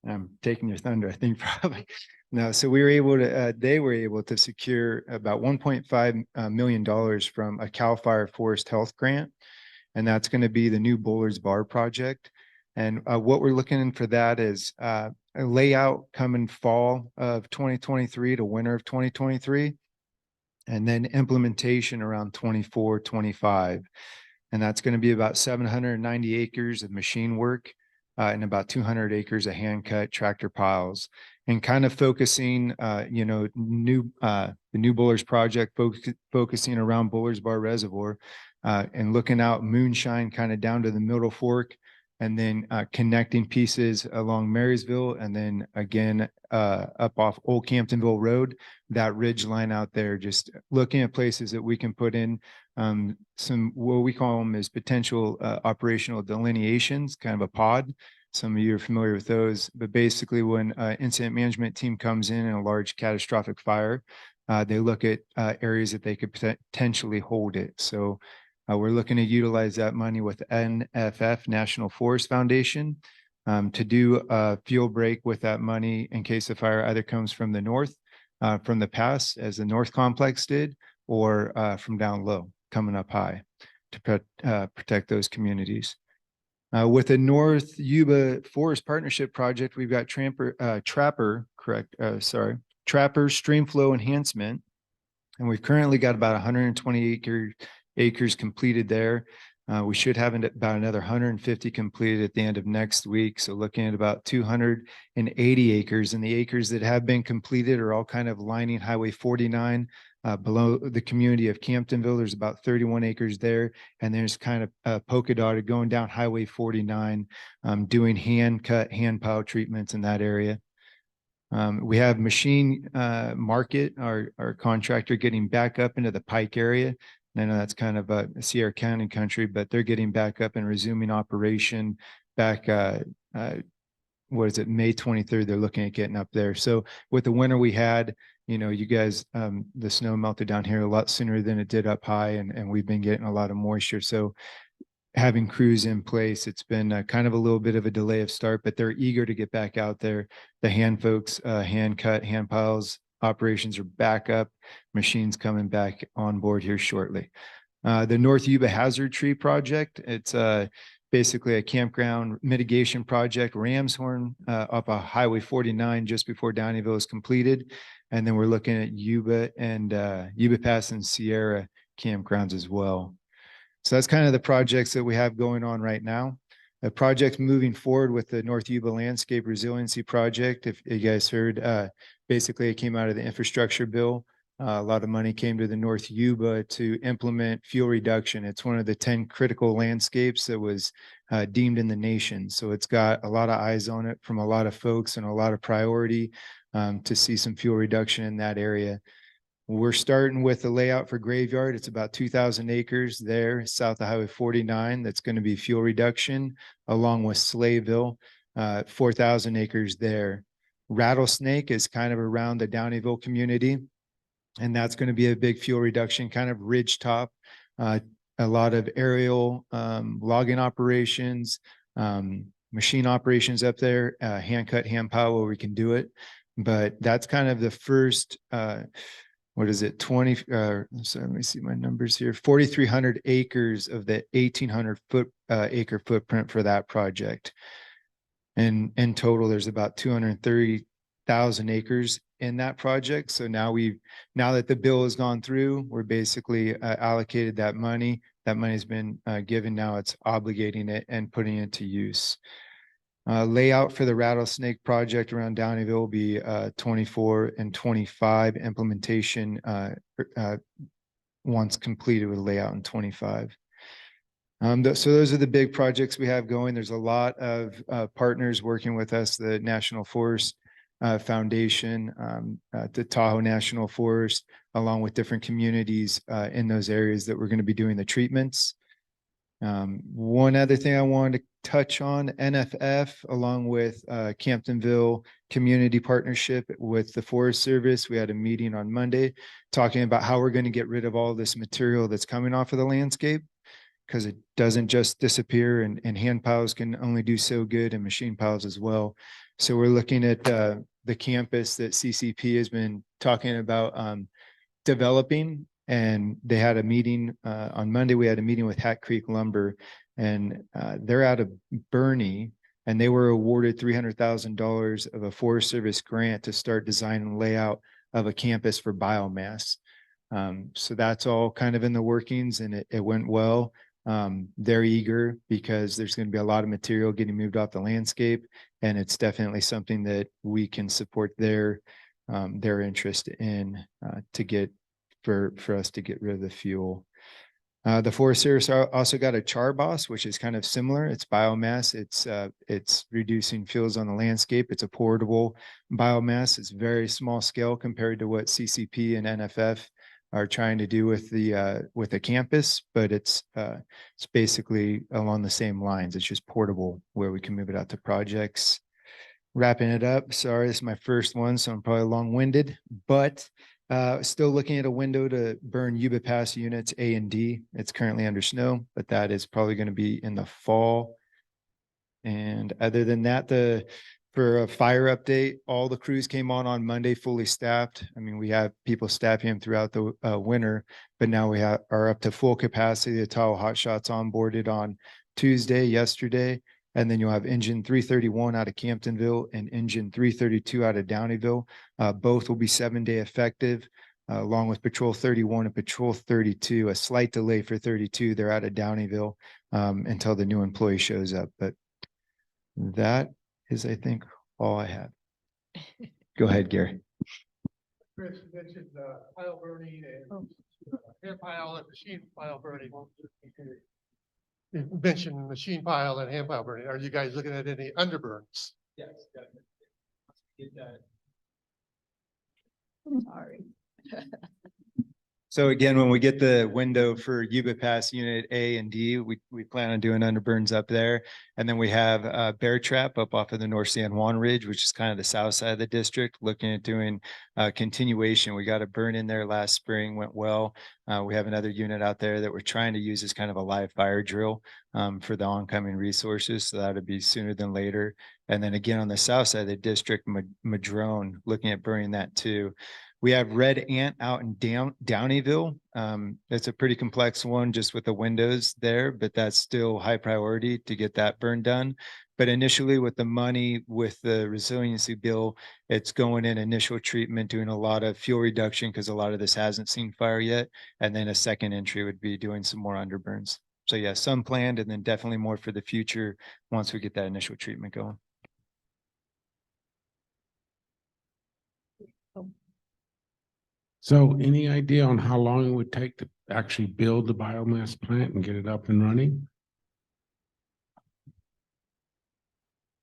I'm taking your thunder, I think probably. No, so we were able to, they were able to secure about $1.5 million from a CAL FIRE Forest Health grant. And that's going to be the new Bowlers Bar project. And what we're looking for that is a layout coming fall of 2023 to winter of 2023. And then implementation around 24, 25. And that's going to be about 790 acres of machine work and about 200 acres of hand cut tractor piles. And kind of focusing, you know, the new Bowlers project focusing around Bowlers Bar Reservoir and looking out moonshine kind of down to the Middle Fork, and then connecting pieces along Marysville, and then again up off Old Camptonville Road, that ridge line out there, just looking at places that we can put in some, what we call them is potential operational delineations, kind of a pod. Some of you are familiar with those, but basically when incident management team comes in a large catastrophic fire, they look at areas that they could potentially hold it. So we're looking to utilize that money with NFF, National Forest Foundation, to do a fuel break with that money in case the fire either comes from the north, from the pass, as the North Complex did, or from down low, coming up high, to protect those communities. With the North Yuba Forest Partnership Project, we've got Trapper Stream Flow Enhancement, and we've currently got about 120 acres completed there. We should have about another 150 completed at the end of next week. So looking at about 280 acres, and the acres that have been completed are all kind of lining Highway 49 below the community of Camptonville. There's about 31 acres there. And there's kind of polka dotted going down Highway 49, doing hand cut, hand pile treatments in that area. We have Machine Market, our contractor, getting back up into the Pike area. And I know that's kind of a Sierra County country, but they're getting back up and resuming operation back, what is it, May 23rd, they're looking at getting up there. So with the winter we had, you know, you guys, the snow melted down here a lot sooner than it did up high, and we've been getting a lot of moisture. So having crews in place, it's been kind of a little bit of a delay of start, but they're eager to get back out there. The hand folks, hand cut, hand piles operations are back up. Machines coming back on board here shortly. The North Yuba Hazard Tree Project, it's basically a campground mitigation project, Ramshorn up a Highway 49 just before Downeyville is completed. And then we're looking at Yuba and Yuba Pass and Sierra campgrounds as well. So that's kind of the projects that we have going on right now. The project moving forward with the North Yuba Landscape Resiliency Project, if you guys heard, basically it came out of the infrastructure bill. A lot of money came to the North Yuba to implement fuel reduction. It's one of the 10 critical landscapes that was deemed in the nation. So it's got a lot of eyes on it from a lot of folks and a lot of priority to see some fuel reduction in that area. We're starting with the layout for Graveyard. It's about 2,000 acres there south of Highway 49. That's going to be fuel reduction, along with Slayville, 4,000 acres there. Rattlesnake is kind of around the Downeyville community, and that's going to be a big fuel reduction, kind of ridge top, a lot of aerial logging operations, machine operations up there, hand cut, hand pile where we can do it. But that's kind of the first, what is it, 20, so let me see my numbers here, 4,300 acres of the 1,800 acre footprint for that project. And in total, there's about 230,000 acres in that project. So now that the bill has gone through, we're basically allocated that money. That money's been given. Now it's obligating it and putting it to use. Layout for the Rattlesnake project around Downeyville will be 24 and 25. Implementation once completed with layout in 25. So those are the big projects we have going. There's a lot of partners working with us, the National Forest Foundation, the Tahoe National Forest, along with different communities in those areas that we're going to be doing the treatments. One other thing I wanted to touch on, NFF, along with Camptonville Community Partnership with the Forest Service. We had a meeting on Monday talking about how we're going to get rid of all this material that's coming off of the landscape, because it doesn't just disappear, and hand piles can only do so good, and machine piles as well. So we're looking at the campus that CCP has been talking about developing, and they had a meeting on Monday. We had a meeting with Hat Creek Lumber, and they're out of Bernie, and they were awarded $300,000 of a Forest Service grant to start design and layout of a campus for biomass. So that's all kind of in the workings, and it went well. They're eager because there's going to be a lot of material getting moved off the landscape, and it's definitely something that we can support their interest in to get for us to get rid of the fuel. The Forest Service also got a char boss, which is kind of similar. It's biomass. It's reducing fuels on the landscape. It's a portable biomass. It's very small scale compared to what CCP and NFF are trying to do with the campus, but it's basically along the same lines. It's just portable, where we can move it out to projects. Wrapping it up. Sorry, this is my first one, so I'm probably long-winded, but still looking at a window to burn Yuba Pass units A and D. It's currently under snow, but that is probably going to be in the fall. And other than that, for a fire update, all the crews came on Monday fully staffed. I mean, we have people staffing them throughout the winter, but now we are up to full capacity. The Tahoe Hotshots onboarded on Tuesday, yesterday, and then you'll have engine 331 out of Camptonville and engine 332 out of Downeyville. Both will be 7-day effective, along with Patrol 31 and Patrol 32. A slight delay for 32. They're out of Downeyville until the new employee shows up. But that is, I think, all I have. Go ahead, Gary. Chris mentioned pile burning and hand pile and machine pile burning. You mentioned machine pile and hand pile burning. Are you guys looking at any underburns? Yes, definitely. Get that. Sorry. So again, when we get the window for Yuba Pass Unit A and D, we plan on doing underburns up there. And then we have Bear Trap up off of the North San Juan Ridge, which is kind of the south side of the district, looking at doing continuation. We got a burn in there last spring, went well. We have another unit out there that we're trying to use as kind of a live fire drill for the oncoming resources. So that would be sooner than later. And then again, on the south side of the district, Madrone, looking at burning that too. We have Red Ant out in Downeyville. It's a pretty complex one just with the windows there, but that's still high priority to get that burn done. But initially with the money, with the resiliency bill, it's going in initial treatment, doing a lot of fuel reduction because a lot of this hasn't seen fire yet. And then a second entry would be doing some more underburns. So yeah, some planned, and then definitely more for the future once we get that initial treatment going. So any idea on how long it would take to actually build the biomass plant and get it up and running?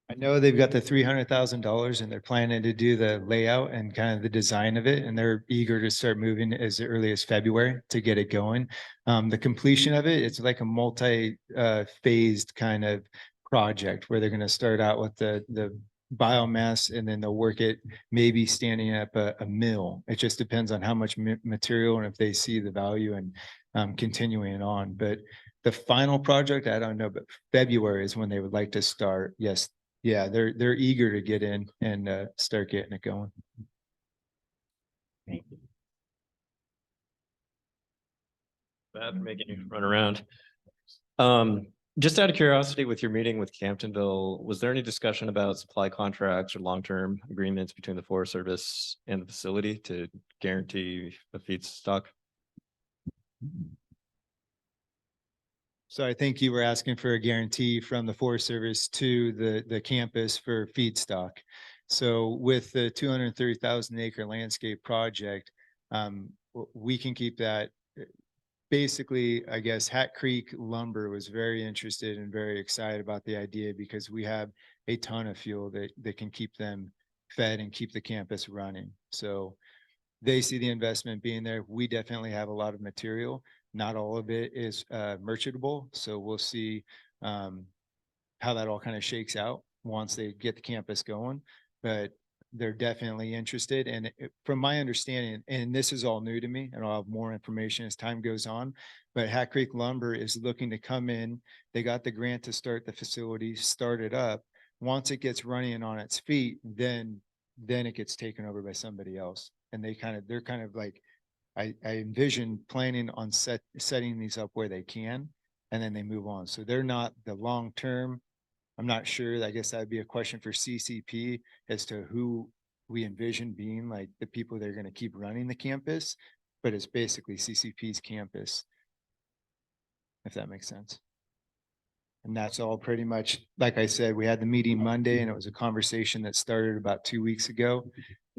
I know they've got the $300,000 and they're planning to do the layout and kind of the design of it. And they're eager to start moving as early as February to get it going. The completion of it, it's like a multi-phased kind of project where they're going to start out with the biomass, and then they'll work it maybe standing up a mill. It just depends on how much material and if they see the value and continuing it on. But the final project, I don't know, but February is when they would like to start. Yes. Yeah, they're eager to get in and start getting it going. Bad for making you run around. Just out of curiosity, with your meeting with Camptonville, was there any discussion about supply contracts or long-term agreements between the Forest Service and the facility to guarantee a feedstock? So I think you were asking for a guarantee from the Forest Service to the campus for feedstock. So with the 230,000 acre landscape project, we can keep that. Basically, I guess Hat Creek Lumber was very interested and very excited about the idea because we have a ton of fuel that can keep them fed and keep the campus running. So they see the investment being there. We definitely have a lot of material. Not all of it is merchantable. So we'll see how that all kind of shakes out once they get the campus going. But they're definitely interested. And from my understanding, and this is all new to me, and I'll have more information as time goes on, but Hat Creek Lumber is looking to come in. They got the grant to start the facility, start it up. Once it gets running on its feet, then it gets taken over by somebody else. And they're kind of like, I envision planning on setting these up where they can, and then they move on. So they're not the long-term. I'm not sure. I guess that'd be a question for CCP as to who we envision being like the people that are going to keep running the campus, but it's basically CCP's campus, if that makes sense. And that's all pretty much, like I said, we had the meeting Monday and it was a conversation that started about 2 weeks ago,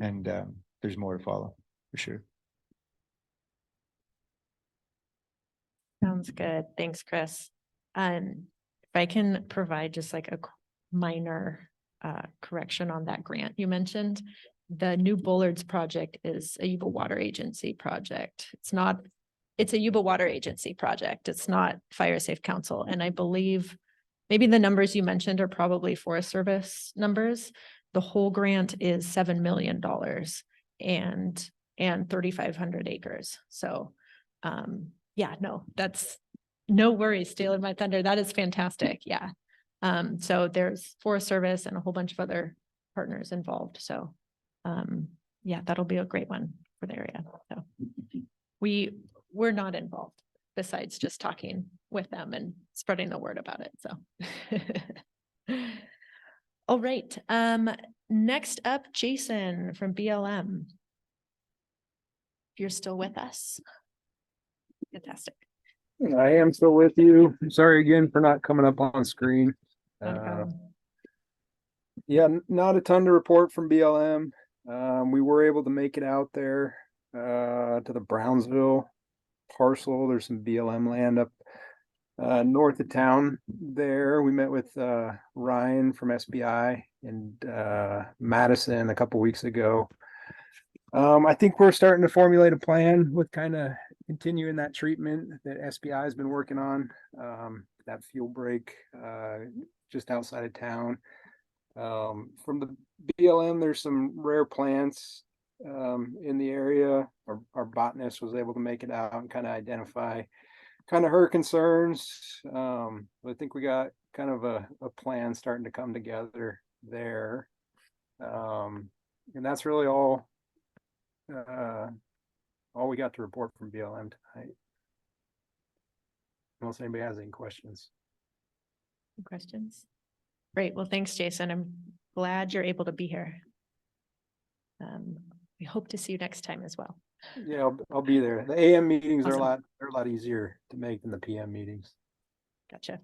and there's more to follow for sure. Sounds good. Thanks, Chris. If I can provide just like a minor correction on that grant you mentioned, the New Bullards project is a Yuba Water Agency project. It's a Yuba Water Agency project. It's not Fire Safe Council. And I believe maybe the numbers you mentioned are probably Forest Service numbers. The whole grant is $7 million and 3,500 acres. So yeah, no, that's no worries, stealing my thunder. That is fantastic. Yeah. So there's Forest Service and a whole bunch of other partners involved. So yeah, that'll be a great one for the area. So we're not involved besides just talking with them and spreading the word about it. So all right. Next up, Jason from BLM. If you're still with us. Fantastic. I am still with you. I'm sorry again for not coming up on screen. Yeah, not a ton to report from BLM. We were able to make it out there to the Brownsville parcel. There's some BLM land up north of town there. We met with Ryan from SBI and Madison a couple weeks ago. I think we're starting to formulate a plan with kind of continuing that treatment that SBI has been working on, that fuel break just outside of town. From the BLM, there's some rare plants in the area. Our botanist was able to make it out and kind of identify kind of her concerns. I think we got kind of a plan starting to come together there. And that's really all we got to report from BLM tonight. Unless anybody has any questions. Questions? Great. Well, thanks, Jason. I'm glad you're able to be here. We hope to see you next time as well. Yeah, I'll be there. The AM meetings are a lot easier to make than the PM meetings. Gotcha.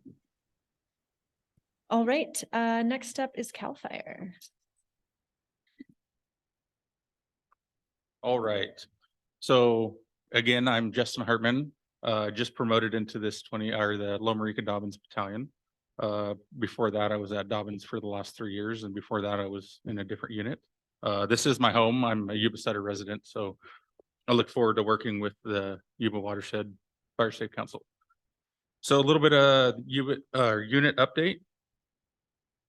All right. Next up is CAL FIRE. All right. So again, I'm Justin Hartman, just promoted into this the Loma Rica Dobbins Battalion. Before that, I was at Dobbins for the last 3 years. And before that, I was in a different unit. This is my home. I'm a Yuba Sutter resident. So I look forward to working with the Yuba Watershed Fire Safe Council. So a little bit of unit update.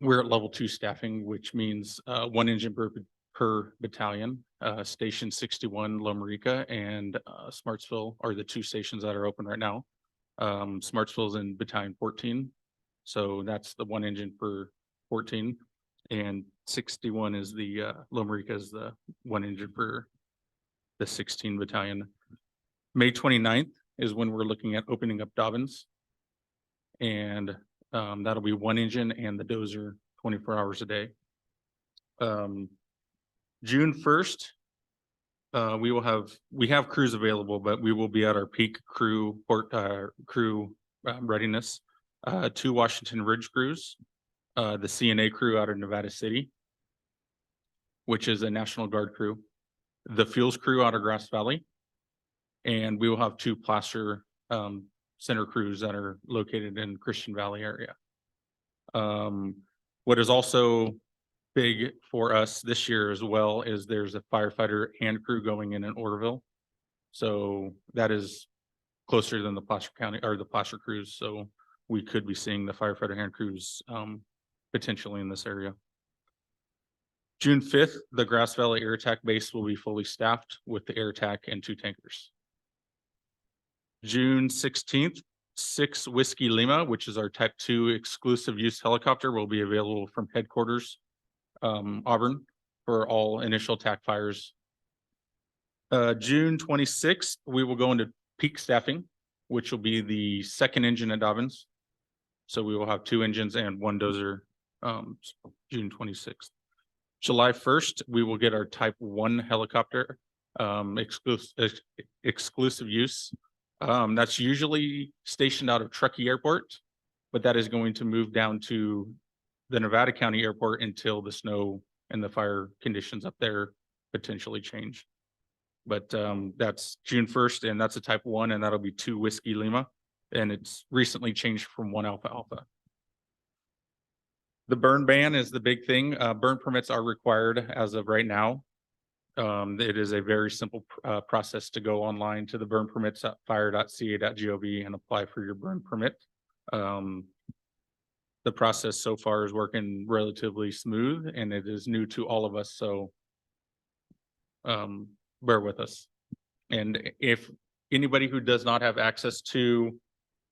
We're at level 2 staffing, which means 1 engine per battalion. Station 61 Loma Rica and Smartsville are the 2 stations that are open right now. Smartsville's in battalion 14. So that's the 1 engine per 14. And 61 is the Loma Rica is the 1 engine per the 16 battalion. May 29th is when we're looking at opening up Dobbins. And that'll be 1 engine and the dozer 24 hours a day. June 1st, we have crews available, but we will be at our peak crew readiness. 2 Washington Ridge crews, the CNA crew out of Nevada City, which is a National Guard crew, the fuels crew out of Grass Valley, and we will have 2 placer center crews that are located in Christian Valley area. What is also big for us this year as well is there's a firefighter and crew going in Orville. So that is closer than the Placer County or the Placer crews. So we could be seeing the firefighter hand crews potentially in this area. June 5th, the Grass Valley Air Attack Base will be fully staffed with the air attack and 2 tankers. June 16th, 6 Whiskey Lima, which is our Type 2 exclusive use helicopter, will be available from headquarters, Auburn, for all initial attack fires. June 26th, we will go into peak staffing, which will be the 2nd engine at Dobbins. So we will have 2 engines and 1 dozer, June 26th. July 1st, we will get our Type 1 helicopter, exclusive use. That's usually stationed out of Truckee Airport, but that is going to move down to the Nevada County Airport until the snow and the fire conditions up there potentially change. But that's June 1st, and that's a Type 1, and that'll be 2 Whiskey Lima, and it's recently changed from 1 Alpha Alpha. The burn ban is the big thing. Burn permits are required as of right now. It is a very simple process to go online to the burn permits.fire.ca.gov and apply for your burn permit. The process so far is working relatively smooth, and it is new to all of us. So bear with us. And if anybody who does not have access to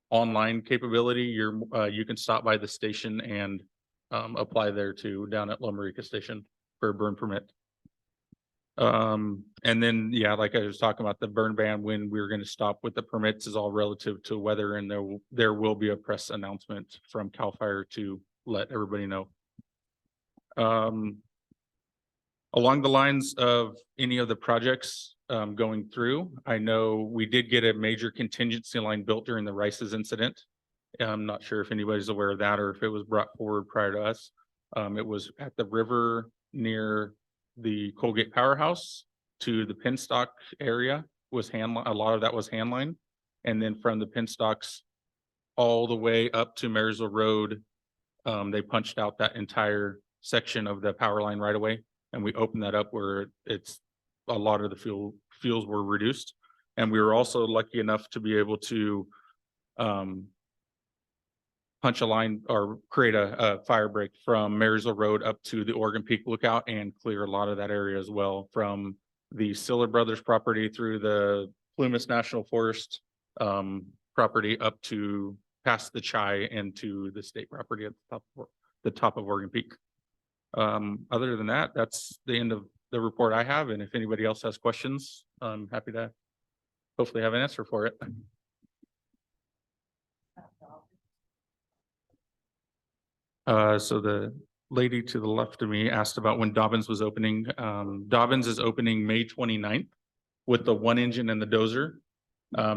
online capability, you can stop by the station and apply there too, down at Loma Rica Station for a burn permit. And then, yeah, like I was talking about, the burn ban, when we're going to stop with the permits is all relative to weather, and there will be a press announcement from CAL FIRE to let everybody know. Along the lines of any of the projects going through, I know we did get a major contingency line built during the Rice's incident. I'm not sure if anybody's aware of that or if it was brought forward prior to us. It was at the river near the Colgate Powerhouse to the Penstock area. Was a lot of that was hand line, and then from the Penstocks all the way up to Marysville Road, they punched out that entire section of the power line right away, and we opened that up where it's a lot of the fuels were reduced, and we were also lucky enough to be able to punch a line or create a fire break from Marysville Road up to the Oregon Peak Lookout and clear a lot of that area as well, from the Siller Brothers property through the Plumas National Forest property up to past the Chai and to the state property at the top of Oregon Peak. Other than that, that's the end of the report I have. And if anybody else has questions, I'm happy to hopefully have an answer for it. So the lady to the left of me asked about when Dobbins was opening. Dobbins is opening May 29th with the 1 engine and the dozer.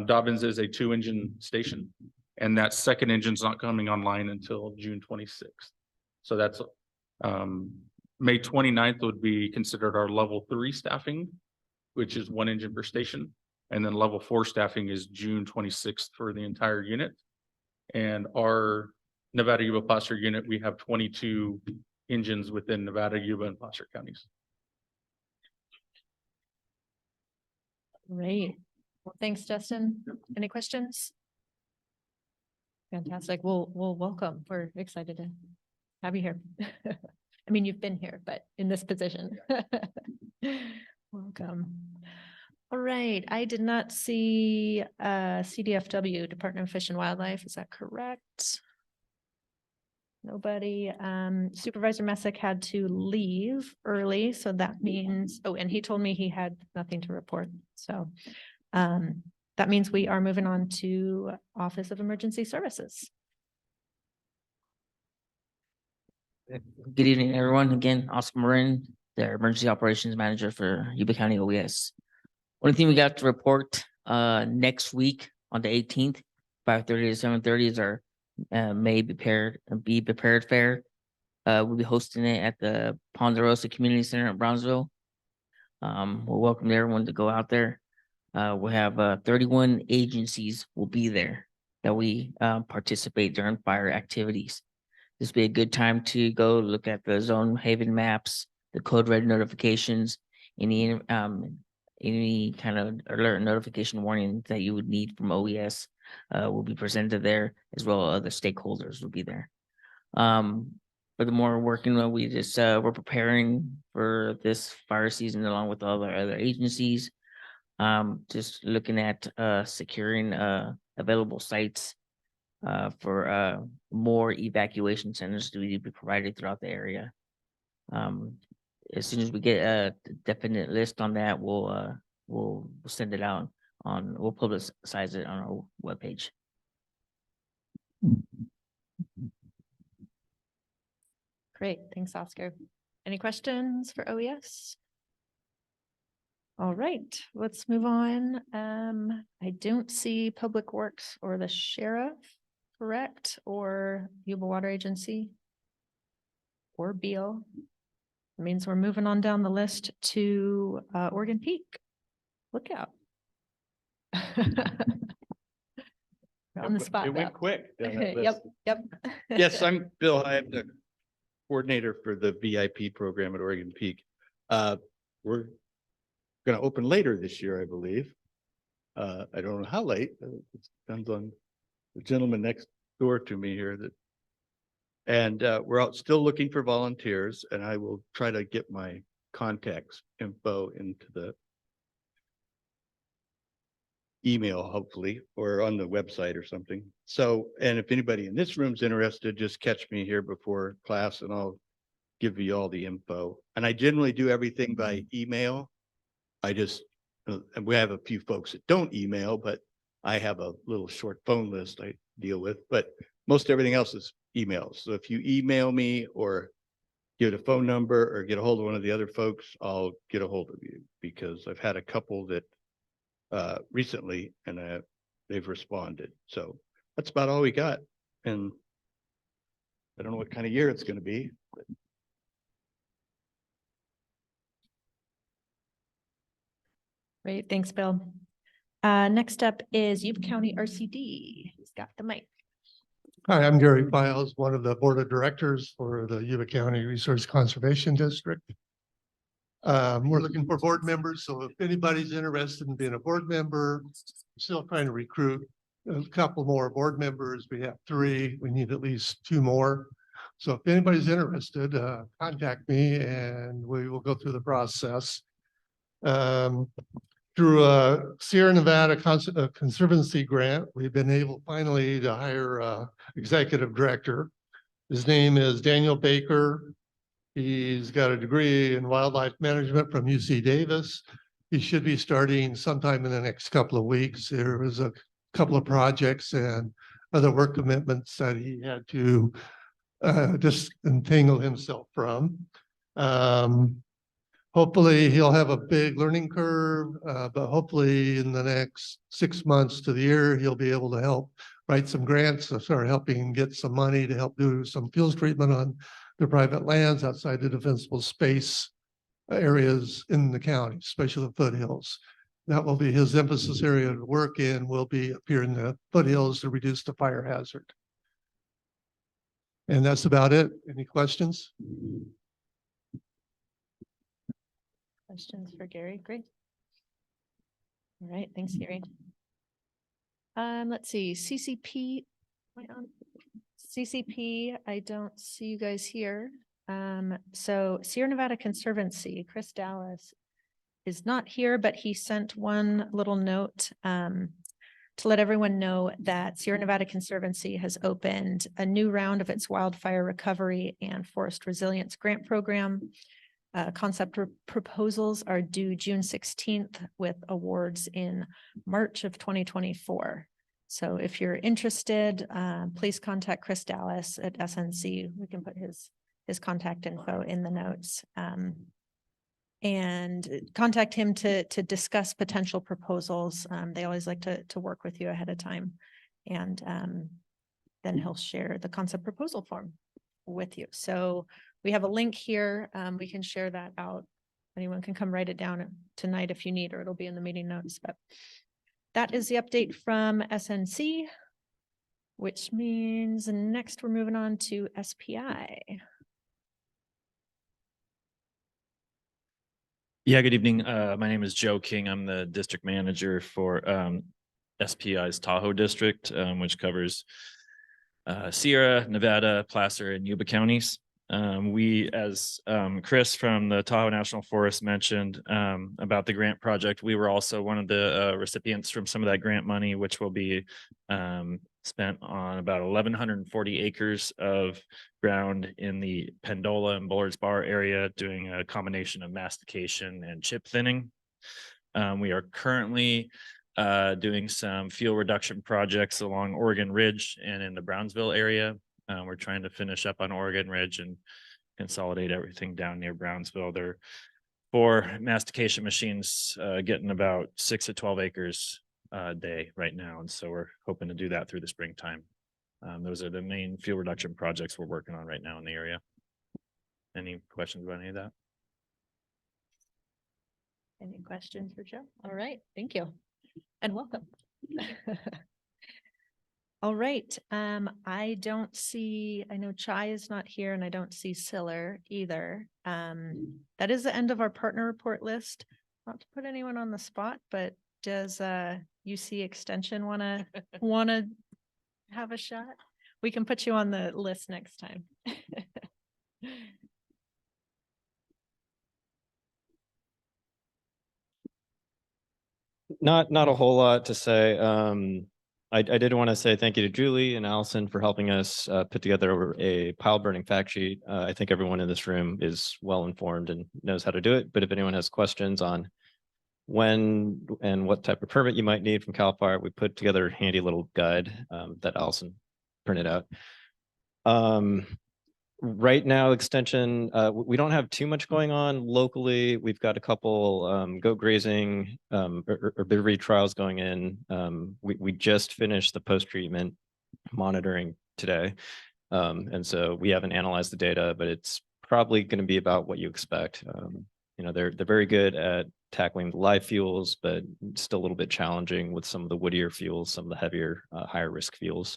Dobbins is a 2-engine station, and that 2nd engine's not coming online until June 26th. So that's May 29th would be considered our level 3 staffing, which is 1 engine per station. And then level 4 staffing is June 26th for the entire unit. And our Nevada, Yuba, Placer unit, we have 22 engines within Nevada, Yuba, and Placer counties. Great. Well, thanks, Justin. Any questions? Fantastic. We'll welcome. We're excited to have you here. I mean, you've been here, but in this position. Welcome. All right. I did not see CDFW, Department of Fish and Wildlife. Is that correct? Nobody. Supervisor Messick had to leave early, so that means, oh, and he told me he had nothing to report. So that means we are moving on to Office of Emergency Services. Good evening, everyone. Again, Oscar Marin, the Emergency Operations Manager for Yuba County OES. Only thing we got to report next week on the 18th, 5:30 to 7:30 is our Be Prepared Fair. We'll be hosting it at the Ponderosa Community Center in Brownsville. We'll welcome everyone to go out there. We'll have 31 agencies will be there that we participate during fire activities. this would be a good time to go look at the zone haven maps, the code red notifications, any kind of alert notification warning that you would need from OES will be presented there, as well as other stakeholders will be there. Furthermore, we're preparing for this fire season along with all the other agencies. Just looking at securing available sites for more evacuation centers to be provided throughout the area. As soon as we get a definite list on that, we'll send it out we'll publicize it on our webpage. Great, thanks, Oscar. Any questions for OES? All right, let's move on. I don't see Public Works or the sheriff, correct? Or Yuba Water Agency? Or Beal? It means we're moving on down the list to Oregon Peak. Look out. On the spot. It went though. quick. down that Yep, list. yep. Yes, I'm Bill. I'm the coordinator for the VIP program at Oregon Peak. We're going to open later this year, I believe. I don't know how late. It depends on the gentleman next door to me here. And we're out still looking for volunteers, and I will try to get my contacts info into the email, hopefully, or on the website or something. So, and if anybody in this room's interested, just catch me here before class and I'll give you all the info. And I generally do everything by email. And we have a few folks that don't email, but I have a little short phone list I deal with, but most everything else is emails. So if you email me or get a phone number or get a hold of one of the other folks, I'll get a hold of you, because I've had a couple that recently and they've responded. So that's about all we got. And I don't know what kind of year it's going to be. But Great, thanks, Bill. Next up is Yuba County RCD. He's got the mic. Hi, I'm Gary Files, one of the board of directors for the Yuba County Resource Conservation District. We're looking for board members, so if anybody's interested in being a board member, still trying to recruit a couple more board members. We have 3, we need at least 2 more. So if anybody's interested, contact me and we will go through the process. Through a Sierra Nevada Conservancy grant, we've been able finally to hire a executive director. His name is Daniel Baker. He's got a degree in wildlife management from UC Davis. He should be starting sometime in the next couple of weeks. There was a couple of projects and other work commitments that he had to disentangle himself from. Hopefully he'll have a big learning curve, but hopefully in the next 6 months to the year, he'll be able to help write some grants, start helping get some money to help do some field treatment on the private lands outside the defensible space areas in the county, especially the foothills. That will be his emphasis area to work in, will be up here in the foothills to reduce the fire hazard. And that's about it. Any questions? Questions for Gary? Great. All right, thanks, Gary. Let's see, CCP. Am I on? CCP, I don't see you guys here. So Sierra Nevada Conservancy, Chris Dallas is not here, but he sent one little note to let everyone know that Sierra Nevada Conservancy has opened a new round of its wildfire recovery and forest resilience grant program. Concept proposals are due June 16th with awards in March of 2024. So if you're interested, please contact Chris Dallas at SNC. We can put his contact info in the notes. And contact him to discuss potential proposals. They always like to work with you ahead of time. And then he'll share the concept proposal form with you. So we have a link here. We can share that out. Anyone can come write it down tonight if you need, or it'll be in the meeting notes. But that is the update from SNC. which means next we're moving on to SPI. Yeah, good evening. My name is Joe King. I'm the district manager for SPI's Tahoe district, which covers Sierra, Nevada, Placer, and Yuba counties. We, as Chris from the Tahoe National Forest mentioned about the grant project, we were also one of the recipients from some of that grant money, which will be spent on about 1,140 acres of ground in the Pendola and Bullards Bar area, doing a combination of mastication and chip thinning. We are currently doing some fuel reduction projects along Oregon Ridge and in the Brownsville area. We're trying to finish up on Oregon Ridge and consolidate everything down near Brownsville. They're 4 mastication machines getting about 6 to 12 acres a day right now. And so we're hoping to do that through the springtime. Those are the main fuel reduction projects we're working on right now in the area. Any questions about any of that? Any questions for Joe? All right, thank you. And welcome. All right, I don't see, I know Chai is not here and I don't see Siller either. That is the end of our partner report list. Not to put anyone on the spot, but does UC Extension wanna have a shot? We can put you on the list next time. Not a whole lot to say. I did want to say thank you to Julie and Allison for helping us put together a pile burning fact sheet. I think everyone in this room is well informed and knows how to do it. But if anyone has questions on when and what type of permit you might need from CAL FIRE, we put together a handy little guide that Allison printed out. Right now, Extension, we don't have too much going on locally. We've got a couple goat grazing or breed trials going in. We just finished the post-treatment monitoring today. And so we haven't analyzed the data, but it's probably going to be about what you expect. You know, they're very good at tackling the live fuels, but still a little bit challenging with some of the woodier fuels, some of the heavier, higher risk fuels.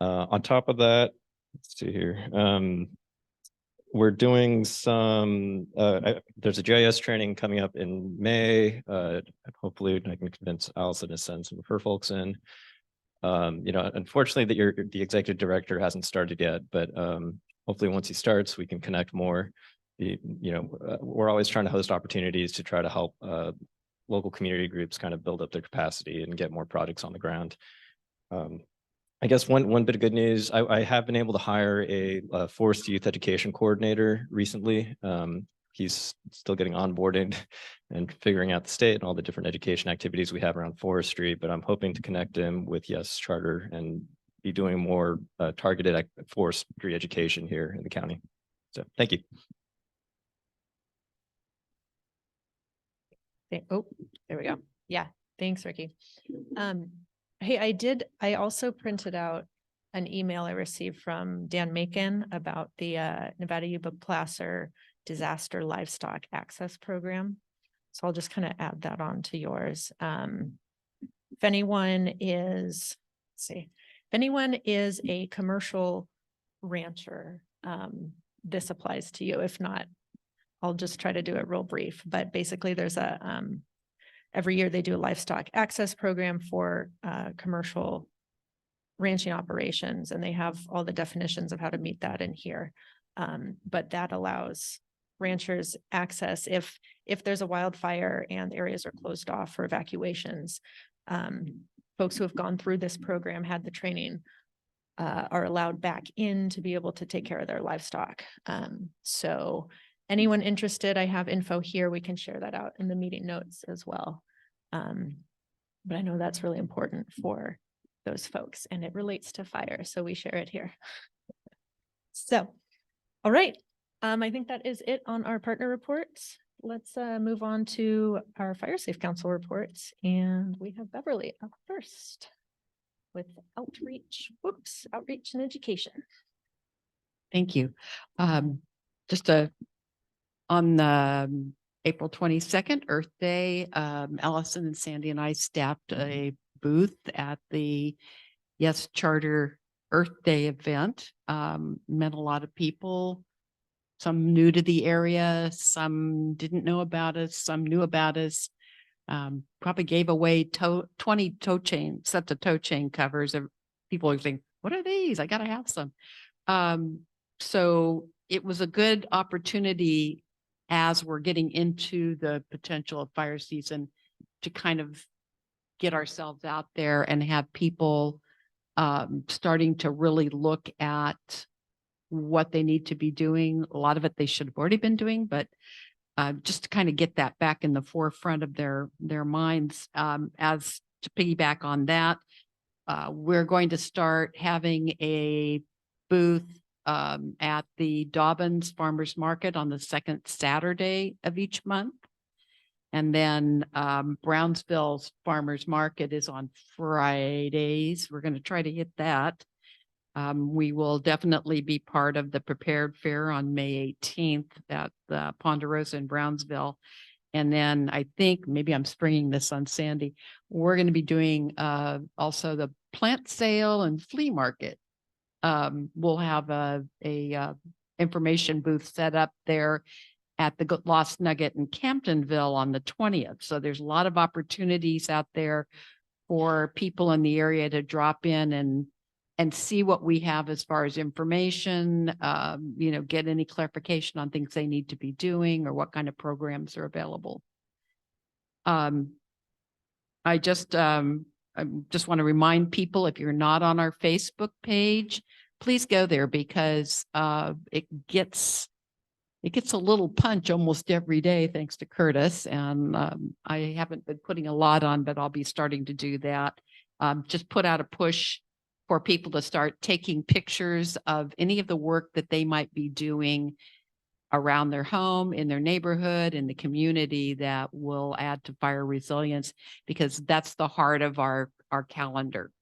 On top of that, let's see here. We're doing some, there's a GIS training coming up in May. Hopefully I can convince Allison to send some of her folks in. You know, unfortunately the executive director hasn't started yet, but hopefully once he starts, we can connect more. You know, we're always trying to host opportunities to try to help local community groups kind of build up their capacity and get more projects on the ground. I guess one bit of good news, I have been able to hire a forest youth education coordinator recently. He's still getting onboarded and figuring out the state and all the different education activities we have around forestry, but I'm hoping to connect him with Yes Charter and be doing more targeted forestry education here in the county. So thank you. Oh, there we go. Yeah, thanks, Ricky. Hey, I also printed out an email I received from Dan Macon about the Nevada Yuba Placer Disaster Livestock Access Program. So I'll just kind of add that on to yours. If anyone is, let's see, if anyone is a commercial rancher, this applies to you. If not, I'll just try to do it real brief. But basically there's a every year they do a livestock access program for commercial ranching operations, and they have all the definitions of how to meet that in here. But that allows ranchers access if there's a wildfire and areas are closed off for evacuations. Folks who have gone through this program, had the training, are allowed back in to be able to take care of their livestock. So anyone interested, I have info here. We can share that out in the meeting notes as well. But I know that's really important for those folks and it relates to fire. So we share it here. So, all right. I think that is it on our partner reports. Let's move on to our Fire Safe Council reports. And we have Beverly up first with outreach and education. Thank you. Just on the April 22nd, Earth Day, Allison and Sandy and I staffed a booth at the Yes Charter Earth Day event. Met a lot of people. Some new to the area, some didn't know about us, some knew about us. Probably gave away 20 sets of toe chain covers. People are saying, what are these? I gotta have some. So it was a good opportunity as we're getting into the potential of fire season to kind of get ourselves out there and have people starting to really look at what they need to be doing. A lot of it they should have already been doing, but just to kind of get that back in the forefront of their minds. As to piggyback on that, we're going to start having a booth at the Dobbins Farmers Market on the second Saturday of each month. And then Brownsville's Farmers Market is on Fridays. We're going to try to hit that. We will definitely be part of the Prepared Fair on May 18th at the Ponderosa in Brownsville. And then I think maybe I'm springing this on Sandy. We're going to be doing also the plant sale and flea market. We'll have a information booth set up there at the Lost Nugget in Camptonville on the 20th. So there's a lot of opportunities out there for people in the area to drop in and see what we have as far as information, get any clarification on things they need to be doing or what kind of programs are available. I just want to remind people, if you're not on our Facebook page, please go there because it gets a little punch almost every day, thanks to Curtis. And I haven't been putting a lot on, but I'll be starting to do that. Just put out a push for people to start taking pictures of any of the work that they might be doing around their home, in their neighborhood, in the community that will add to fire resilience, because that's the heart of our calendar.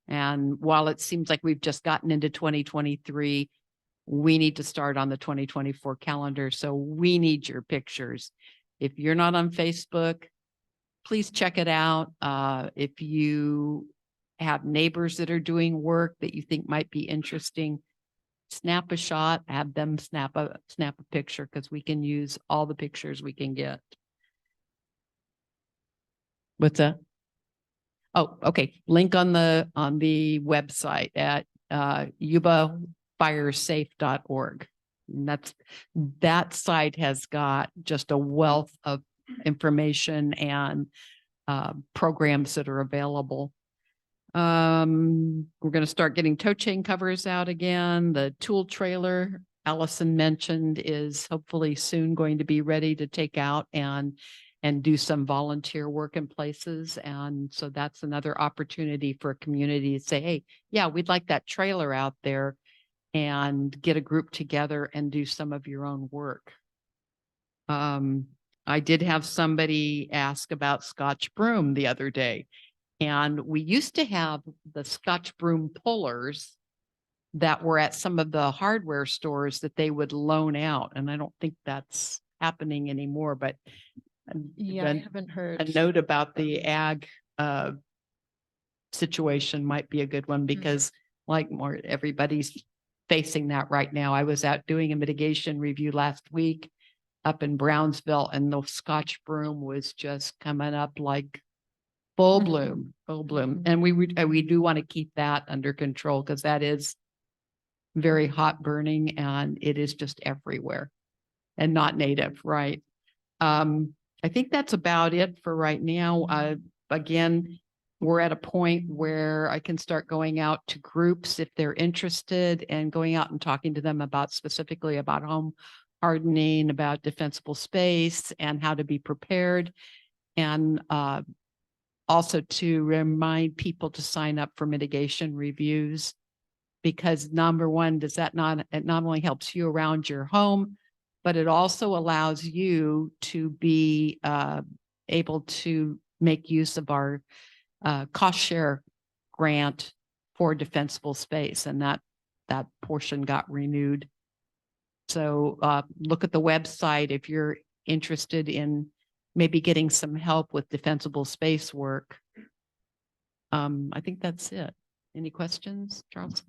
And while it seems like we've just gotten into 2023, we need to start on the 2024 calendar. So we need your pictures. If you're not on Facebook, please check it out. If you have neighbors that are doing work that you think might be interesting, snap a shot, have them snap a picture, because we can use all the pictures we can get. What's that? Oh, okay. Link on the website at yubafiresafe.org. And that site has got just a wealth of information and programs that are available. We're going to start getting tow chain covers out again. The tool trailer Allison mentioned is hopefully soon going to be ready to take out and do some volunteer work in places. And so that's another opportunity for a community to say, hey, yeah, we'd like that trailer out there, and get a group together and do some of your own work. I did have somebody ask about Scotch broom the other day. And we used to have the Scotch broom pullers that were at some of the hardware stores that they would loan out. And I don't think that's happening anymore, but Yeah, I haven't heard. a note about the ag situation might be a good one, because like more everybody's facing that right now. I was out doing a mitigation review last week up in Brownsville, and the Scotch broom was just coming up like full bloom. And we do want to keep that under control, because that is very hot burning and it is just everywhere and not native, right? I think that's about it for right now. Again, we're at a point where I can start going out to groups if they're interested, and going out and talking to them about specifically about home hardening, about defensible space and how to be prepared. And also to remind people to sign up for mitigation reviews, because number one, it not only helps you around your home, but it also allows you to be able to make use of our cost share grant for defensible space. And that portion got renewed. So look at the website if you're interested in maybe getting some help with defensible space work. I think that's it. Any questions, Charles?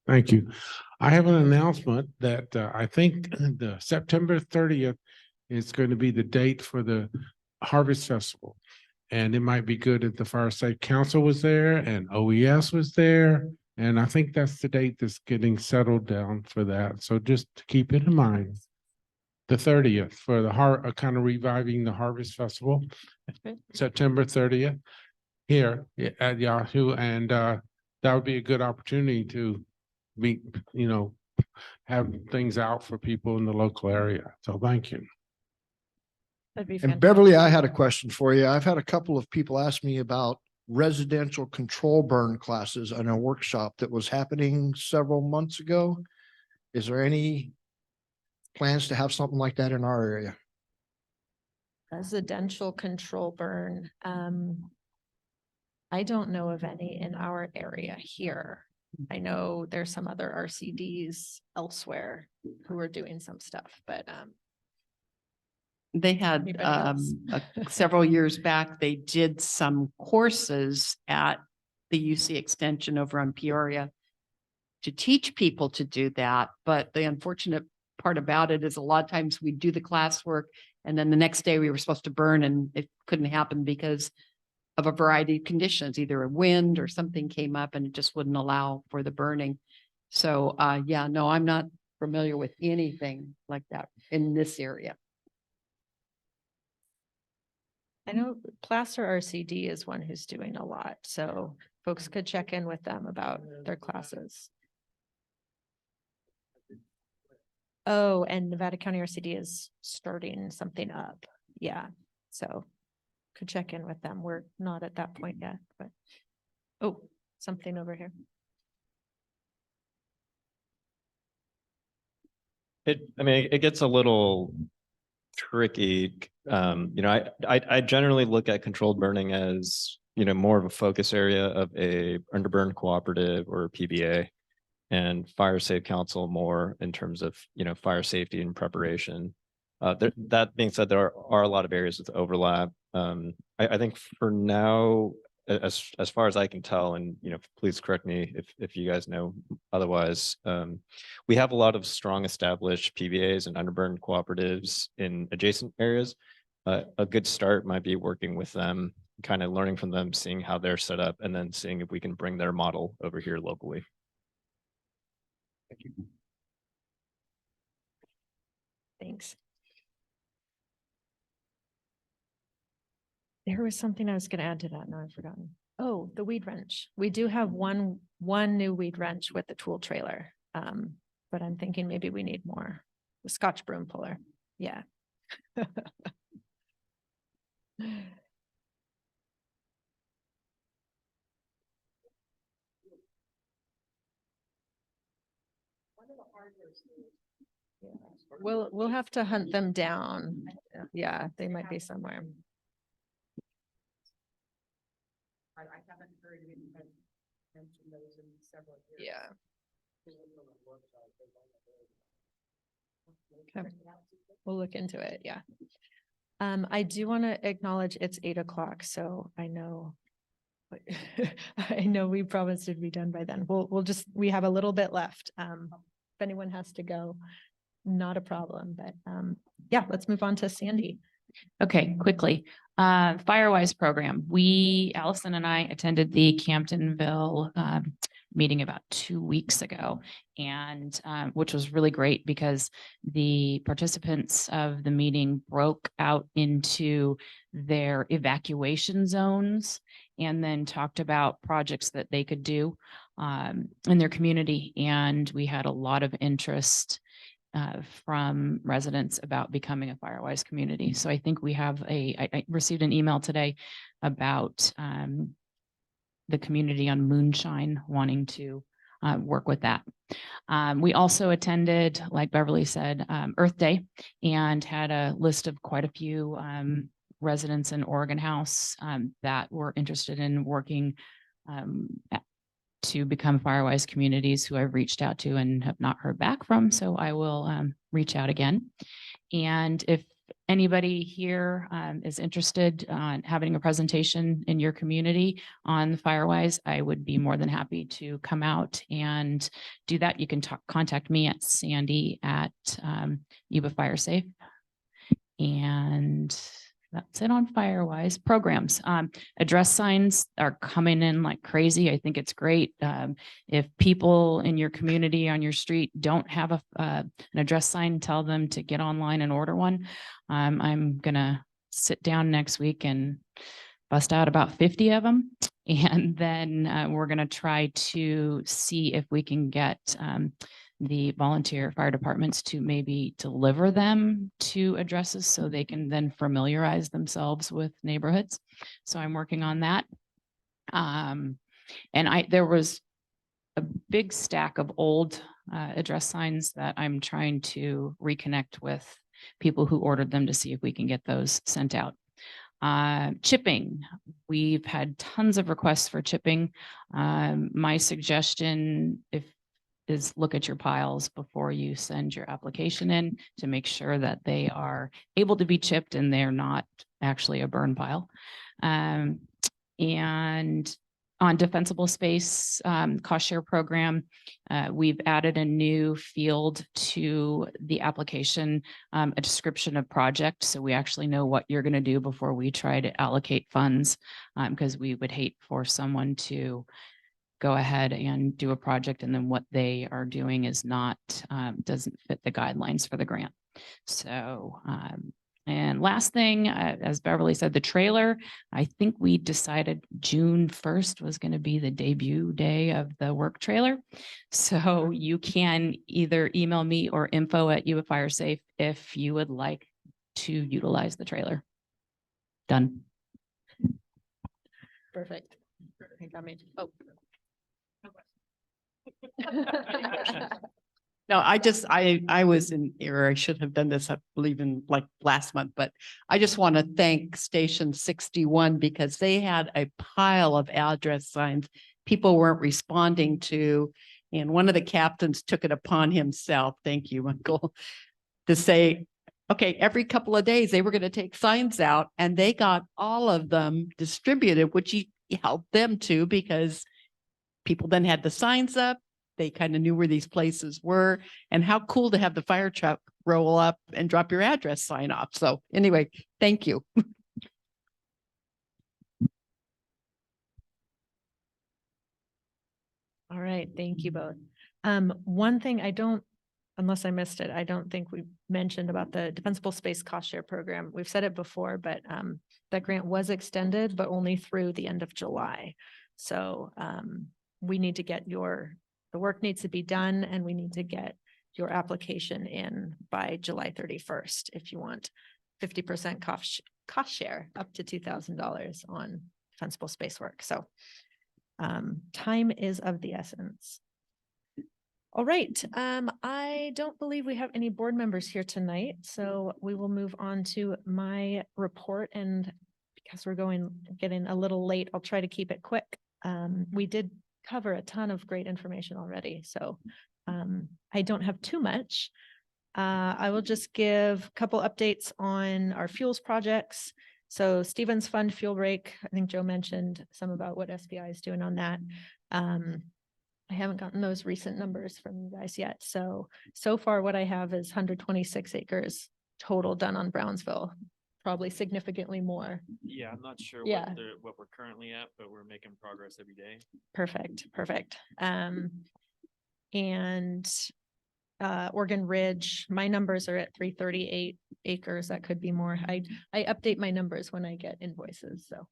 Thank you. I have an announcement that I think the September 30th is going to be the date for the Harvest Festival. And it might be good if the Fire Safe Council was there and OES was there. And I think that's the date that's getting settled down for that. So just to keep it in mind. The 30th for the kind of reviving the Harvest Festival, September 30th here at Yahoo. And that would be a good opportunity to meet, have things out for people in the local area. So thank you. That'd be And fantastic. Beverly, I had a question for you. I've had a couple of people ask me about residential control burn classes on a workshop that was happening several months ago. Is there any plans to have something like that in our area? Residential control burn. I don't know of any in our area here. I know there's some other RCDs elsewhere who are doing some stuff, but They had Anybody else? several years back, they did some courses at the UC Extension over on Peoria to teach people to do that. But the unfortunate part about it is a lot of times we do the classwork and then the next day we were supposed to burn and it couldn't happen because of a variety of conditions, either a wind or something came up and it just wouldn't allow for the burning. So yeah, no, I'm not familiar with anything like that in this area. I know Placer RCD is one who's doing a lot, so folks could check in with them about their classes. Oh, and Nevada County RCD is starting something up. Yeah, so could check in with them. We're not at that point yet, but oh, something over here. It gets a little tricky. I generally look at controlled burning as, more of a focus area of a underburn cooperative or a PBA, and Fire Safe Council more in terms of, fire safety and preparation. That being said, there are a lot of areas with overlap. I think for now, as far as I can tell, and please correct me if you guys know otherwise, we have a lot of strong established PBAs and underburn cooperatives in adjacent areas. A good start might be working with them, kind of learning from them, seeing how they're set up, and then seeing if we can bring their model over here locally. Thank you. Thanks. There was something I was going to add to that. Now I've forgotten. Oh, the weed wrench. We do have one new weed wrench with the tool trailer. But I'm thinking maybe we need more. The Scotch broom puller. Yeah. We'll have to hunt them down. Yeah, they might be somewhere. I haven't heard anybody mention those in several years. Yeah. Okay. We'll look into it. Yeah. I do want to acknowledge it's 8 o'clock, so I know I know we promised to be done by then. We have a little bit left. If anyone has to go, not a problem, but yeah, let's move on to Sandy. Okay, quickly. Firewise program. Allison and I attended the Camptonville meeting about 2 weeks ago, and which was really great because the participants of the meeting broke out into their evacuation zones and then talked about projects that they could do in their community. And we had a lot of interest from residents about becoming a Firewise community. So I think we have I received an email today about the community on Moonshine wanting to work with that. We also attended, like Beverly said, Earth Day, and had a list of quite a few residents in Oregon House that were interested in working to become Firewise communities who I've reached out to and have not heard back from. So I will reach out again. And if anybody here is interested in having a presentation in your community on Firewise, I would be more than happy to come out and do that. You can contact me at Sandy at Yuba Fire Safe. And that's it on Firewise programs. Address signs are coming in like crazy. I think it's great. If people in your community on your street don't have an address sign, tell them to get online and order one. I'm gonna sit down next week and bust out about 50 of them. And then we're gonna try to see if we can get the volunteer fire departments to maybe deliver them to addresses so they can then familiarize themselves with neighborhoods. So I'm working on that. And there was a big stack of old address signs that I'm trying to reconnect with people who ordered them to see if we can get those sent out. Chipping, we've had tons of requests for chipping. My suggestion, is look at your piles before you send your application in to make sure that they are able to be chipped and they're not actually a burn pile. And on defensible space cost share program, we've added a new field to the application, a description of project. So we actually know what you're going to do before we try to allocate funds, because we would hate for someone to go ahead and do a project and then what they are doing is not, doesn't fit the guidelines for the grant. So, and last thing, as Beverly said, the trailer, I think we decided June 1st was going to be the debut day of the work trailer. So you can either email me or info@Yuba Fire Safe if you would like to utilize the trailer. Done. Perfect. I got me. Oh. No, I was in error. I should have done this, I believe in like last month, but I just want to thank Station 61 because they had a pile of address signs people weren't responding to. And one of the captains took it upon himself, thank you, Uncle, to say, okay, every couple of days they were going to take signs out and they got all of them distributed, which he helped them too, because people then had the signs up. They kind of knew where these places were and how cool to have the fire truck roll up and drop your address sign off. So anyway, thank you. All right, thank you both. One thing unless I missed it, I don't think we mentioned about the Defensible Space Cost Share Program. We've said it before, but that grant was extended, but only through the end of July. So we need to get the work needs to be done and we need to get your application in by July 31st if you want 50% cost share up to $2,000 on defensible space work. So time is of the essence. All right. I don't believe we have any board members here tonight, so we will move on to my report. And because we're getting a little late, I'll try to keep it quick. We did cover a ton of great information already, so I don't have too much. I will just give a couple updates on our fuels projects. So Stevens Fund fuel break, I think Joe mentioned some about what SBI is doing on that. I haven't gotten those recent numbers from you guys yet. So far what I have is 126 acres total done on Brownsville, probably significantly more. Yeah, I'm not sure Yeah. what we're currently at, but we're making progress every day. Perfect. And Oregon Ridge, my numbers are at 338 acres. That could be more. I update my numbers when I get invoices. So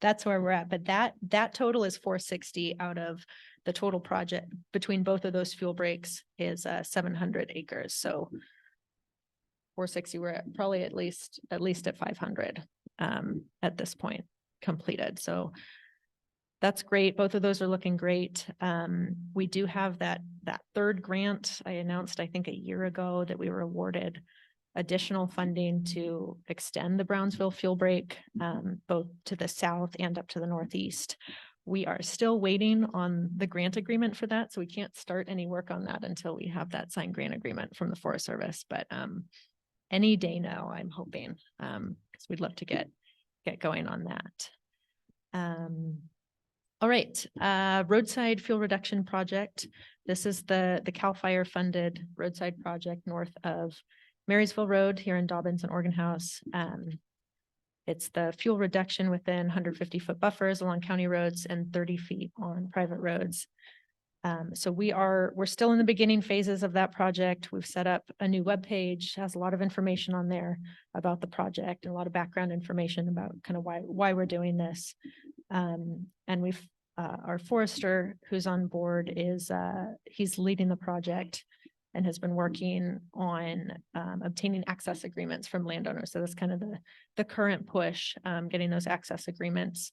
that's where we're at. But that total is 460 out of the total project between both of those fuel breaks is 700 acres. So 460, we're at probably at least at 500 at this point completed. So that's great. Both of those are looking great. We do have that third grant I announced, I think a year ago, that we were awarded additional funding to extend the Brownsville fuel break, both to the south and up to the northeast. We are still waiting on the grant agreement for that, so we can't start any work on that until we have that signed grant agreement from the Forest Service, but any day now, I'm hoping, because we'd love to get going on that. All right, roadside fuel reduction project. This is the CAL FIRE funded roadside project north of Marysville Road here in Dobbins and Organ House. It's the fuel reduction within 150-foot buffers along county roads and 30 feet on private roads. So we're still in the beginning phases of that project. We've set up a new webpage, has a lot of information on there about the project and a lot of background information about kind of why we're doing this. And we've our forester who's on board is he's leading the project and has been working on obtaining access agreements from landowners. So that's kind of the current push, getting those access agreements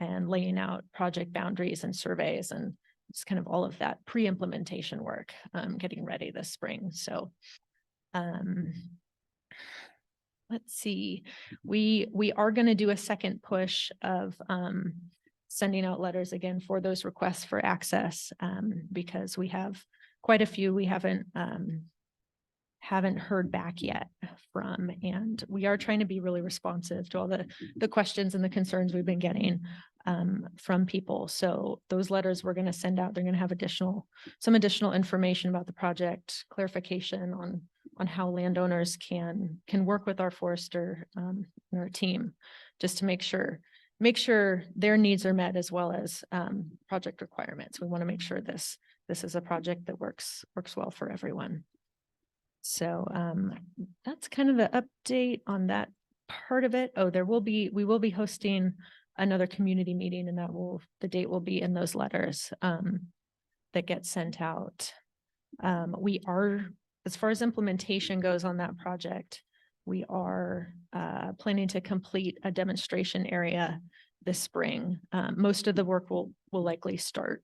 and laying out project boundaries and surveys and it's kind of all of that pre-implementation work, getting ready this spring. So let's see, we are going to do a second push of sending out letters again for those requests for access, because we have quite a few we haven't heard back yet from, and we are trying to be really responsive to all the questions and the concerns we've been getting from people. So those letters we're going to send out, they're going to have some additional information about the project, clarification on how landowners can work with our forester and our team, just to make sure their needs are met as well as project requirements. We want to make sure this is a project that works well for everyone. So that's kind of the update on that part of it. Oh, we will be hosting another community meeting, and the date will be in those letters that get sent out. We are, as far as implementation goes on that project, we are planning to complete a demonstration area this spring. Most of the work will likely start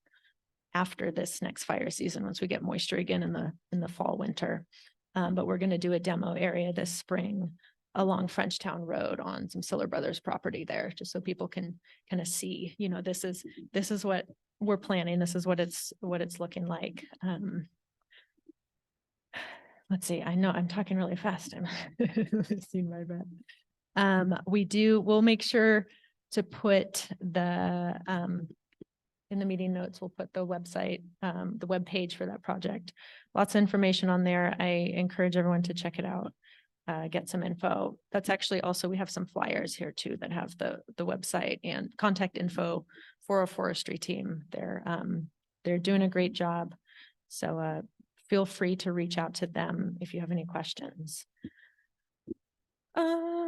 after this next fire season, once we get moisture again in the fall, winter. But we're going to do a demo area this spring along Frenchtown Road on some Siller Brothers property there, just so people can kind of see, this is what we're planning. This is what it's looking like. Let's see, I know I'm talking really fast. I'm seeing my bad. We'll make sure to put in the meeting notes, we'll put the website, the web page for that project. Lots of information on there. I encourage everyone to check it out, get some info. That's actually also, we have some flyers here too that have the website and contact info for a forestry team. They're doing a great job. So feel free to reach out to them if you have any questions.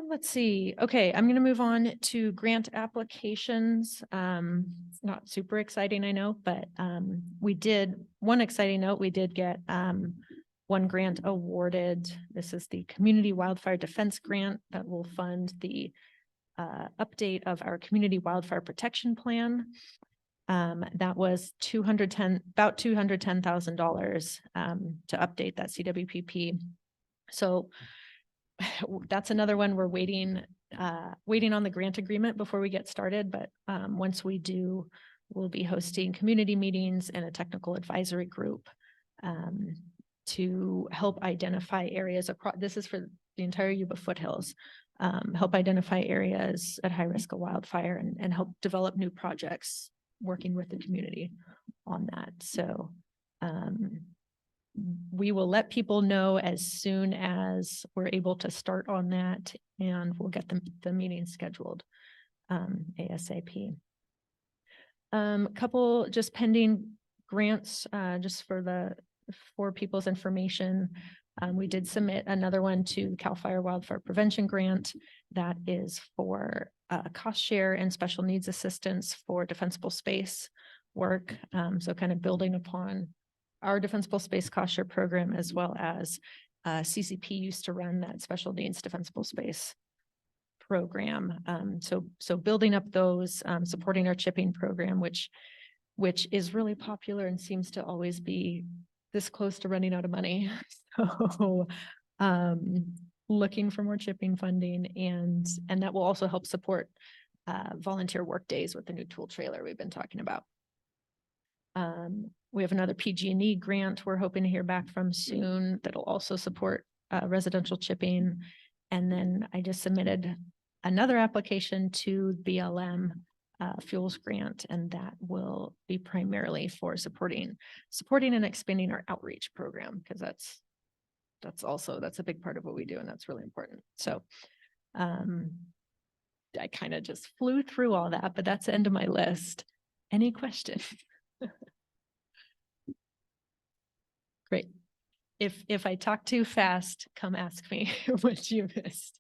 Let's see. Okay, I'm going to move on to grant applications. It's not super exciting, I know, but one exciting note, we did get one grant awarded. This is the Community Wildfire Defense Grant that will fund the update of our Community Wildfire Protection Plan. That was about $210,000 to update that CWPP. So that's another one we're waiting on the grant agreement before we get started. But once we do, we'll be hosting community meetings and a technical advisory group to help identify areas across. This is for the entire Yuba foothills. Help identify areas at high risk of wildfire and help develop new projects working with the community on that. So we will let people know as soon as we're able to start on that, and we'll get the meeting scheduled ASAP. Couple just pending grants, just for people's information. We did submit another one to CAL FIRE Wildfire Prevention Grant that is for cost share and special needs assistance for defensible space work. So kind of building upon our defensible space cost share program, as well as CCP used to run that special needs defensible space program. So building up those, supporting our chipping program, which is really popular and seems to always be this close to running out of money. So looking for more chipping funding, and that will also help support volunteer work days with the new tool trailer we've been talking about. We have another PG&E grant we're hoping to hear back from soon that'll also support residential chipping. And then I just submitted another application to BLM fuels grant, and that will be primarily for supporting and expanding our outreach program, because that's a big part of what we do, and that's really important. So I kind of just flew through all that, but that's the end of my list. Any questions? Great. If I talk too fast, come ask me what you missed.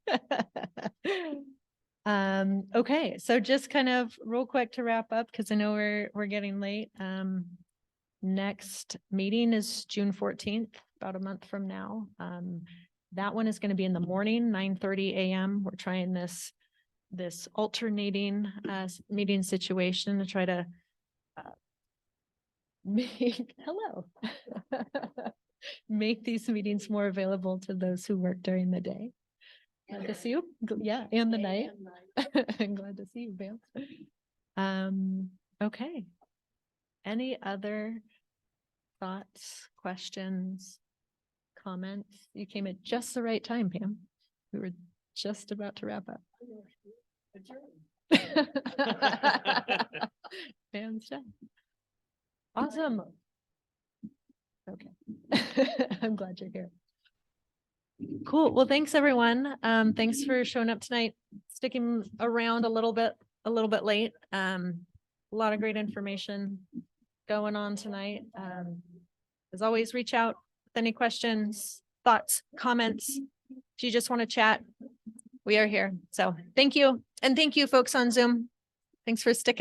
Okay, so just kind of real quick to wrap up, because I know we're getting late. Next meeting is June 14th, about a month from now. That one is going to be in the morning, 9:30 a.m. We're trying this alternating meeting situation to try to make these meetings more available to those who work during the day. Glad to see you. Yeah, and the night. I'm glad to see you, Bam. Okay. Any other thoughts, questions, comments? You came at just the right time, Pam. We were just about to wrap up. Pam's done. Awesome. Okay. I'm glad you're here. Cool. Well, thanks everyone. Thanks for showing up tonight, sticking around a little bit late. A lot of great information going on tonight. As always, reach out with any questions, thoughts, comments. If you just want to chat, we are here. So thank you. And thank you folks on Zoom. Thanks for sticking.